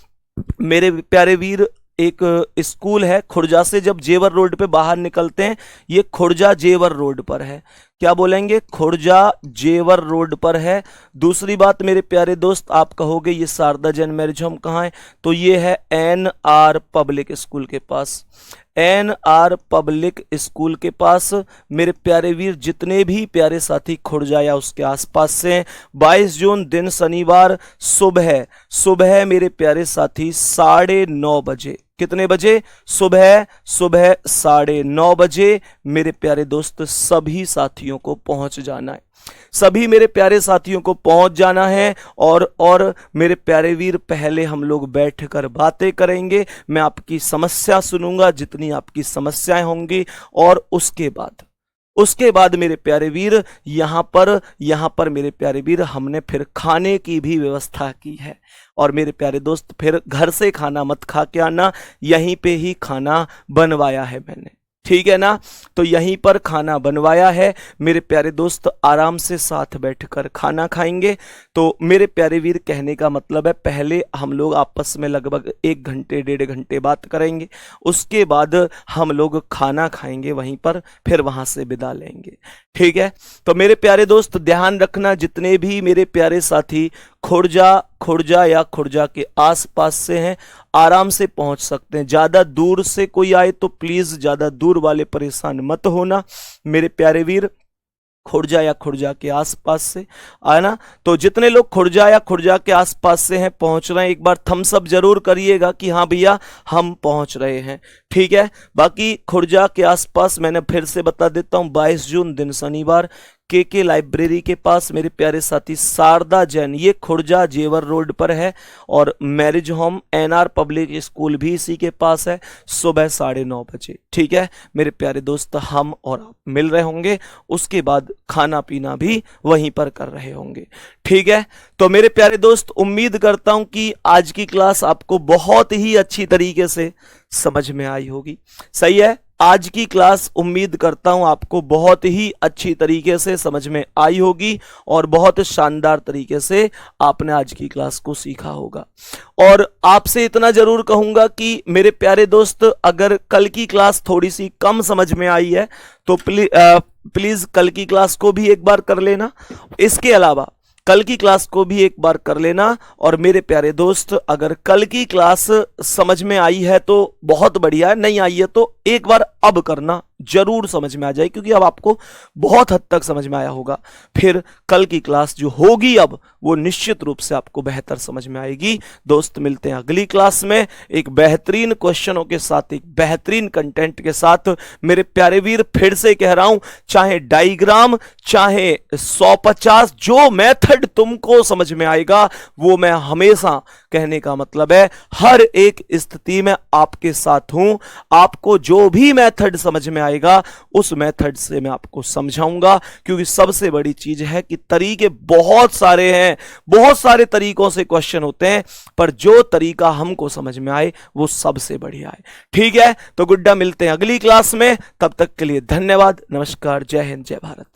मेरे प्यारे वीर एक स्कूल है खुर्जा से, जब जेवर रोड पे बाहर निकलते हैं, ये खुर्जा जेवर रोड पर है। क्या बोलेंगे, खुर्जा जेवर रोड पर है। दूसरी बात मेरे प्यारे दोस्त, आप कहोगे ये शारदा जैन मैरिज होम कहाँ है, तो ये है NR पब्लिक स्कूल के पास, NR पब्लिक स्कूल के पास। मेरे प्यारे वीर जितने भी प्यारे साथी खुर्जा या उसके आसपास से, 22 जून दिन शनिवार सुबह मेरे प्यारे साथी 9:30 बजे, कितने बजे, सुबह 9:30 बजे मेरे प्यारे दोस्त सभी साथियों को पहुंच जाना है, सभी मेरे प्यारे साथियों को पहुंच जाना है। और मेरे प्यारे वीर पहले हम लोग बैठकर बातें करेंगे, मैं आपकी समस्या सुनूंगा जितनी आपकी समस्याएं होंगी, और उसके बाद मेरे प्यारे वीर यहाँ पर मेरे प्यारे वीर हमने फिर खाने की भी व्यवस्था की है। और मेरे प्यारे दोस्त फिर घर से खाना मत खा के आना, यहीं पे ही खाना बनवाया है मैंने, ठीक है ना, तो यहीं पर खाना बनवाया है। मेरे प्यारे दोस्त आराम से साथ बैठकर खाना खाएंगे। तो मेरे प्यारे वीर कहने का मतलब है पहले हम लोग आपस में लगभग 1 घंटे 1.5 घंटे बात करेंगे, उसके बाद हम लोग खाना खाएंगे वहीं पर, फिर वहां से विदा लेंगे, ठीक है। तो मेरे प्यारे दोस्त ध्यान रखना, जितने भी मेरे प्यारे साथी खुर्जा या खुर्जा के आसपास से हैं आराम से पहुंच सकते हैं। ज्यादा दूर से कोई आए तो प्लीज ज्यादा दूर वाले परेशान मत होना मेरे प्यारे वीर, खुर्जा या खुर्जा के आसपास से आना। तो जितने लोग खुर्जा या खुर्जा के आसपास से हैं पहुंच रहे हैं, एक बार थम्स अप जरूर करिएगा कि हाँ भैया हम पहुंच रहे हैं, ठीक है। बाकी खुर्जा के आसपास मैंने फिर से बता देता हूं, 22 जून दिन शनिवार के लाइब्रेरी के पास मेरे प्यारे साथी शारदा जैन, ये खुर्जा जेवर रोड पर है, और marriage home NR public school भी इसी के पास है, सुबह 9:30 बजे, ठीक है मेरे प्यारे दोस्त। हम और आप मिल रहे होंगे, उसके बाद खाना पीना भी वहीं पर कर रहे होंगे, ठीक है। तो मेरे प्यारे दोस्त उम्मीद करता हूं कि आज की क्लास आपको बहुत ही अच्छी तरीके से समझ में आई होगी, सही है। आज की क्लास उम्मीद करता हूं आपको बहुत ही अच्छी तरीके से समझ में आई होगी, और बहुत शानदार तरीके से आपने आज की क्लास को सीखा होगा। और आपसे इतना जरूर कहूंगा कि मेरे प्यारे दोस्त अगर कल की क्लास थोड़ी सी कम समझ में आई है तो प्लीज कल की क्लास को भी एक बार कर लेना, इसके अलावा कल की क्लास को भी एक बार कर लेना। और मेरे प्यारे दोस्त अगर कल की क्लास समझ में आई है तो बहुत बढ़िया है, नहीं आई है तो एक बार अब करना, जरूर समझ में आ जाए, क्योंकि अब आपको बहुत हद तक समझ में आया होगा। फिर कल की क्लास जो होगी अब वो निश्चित रूप से आपको बेहतर समझ में आएगी। दोस्त मिलते हैं अगली क्लास में एक बेहतरीन क्वेश्चनों के साथ, एक बेहतरीन कंटेंट के साथ। मेरे प्यारे वीर फिर से कह रहा हूं, चाहे डायग्राम चाहे 150 जो मेथड तुमको समझ में आएगा वो मैं हमेशा, कहने का मतलब है हर एक स्थिति में आपके साथ हूं। आपको जो भी मेथड समझ में आएगा उस मेथड से मैं आपको समझाऊंगा, क्योंकि सबसे बड़ी चीज है कि तरीके बहुत सारे हैं, बहुत सारे तरीकों से क्वेश्चन होते हैं, पर जो तरीका हमको समझ में आए वो सबसे बढ़िया है। ठीक है, तो गुड्डा मिलते हैं अगली क्लास में, तब तक के लिए धन्यवाद, नमस्कार, जय हिंद, जय भारत।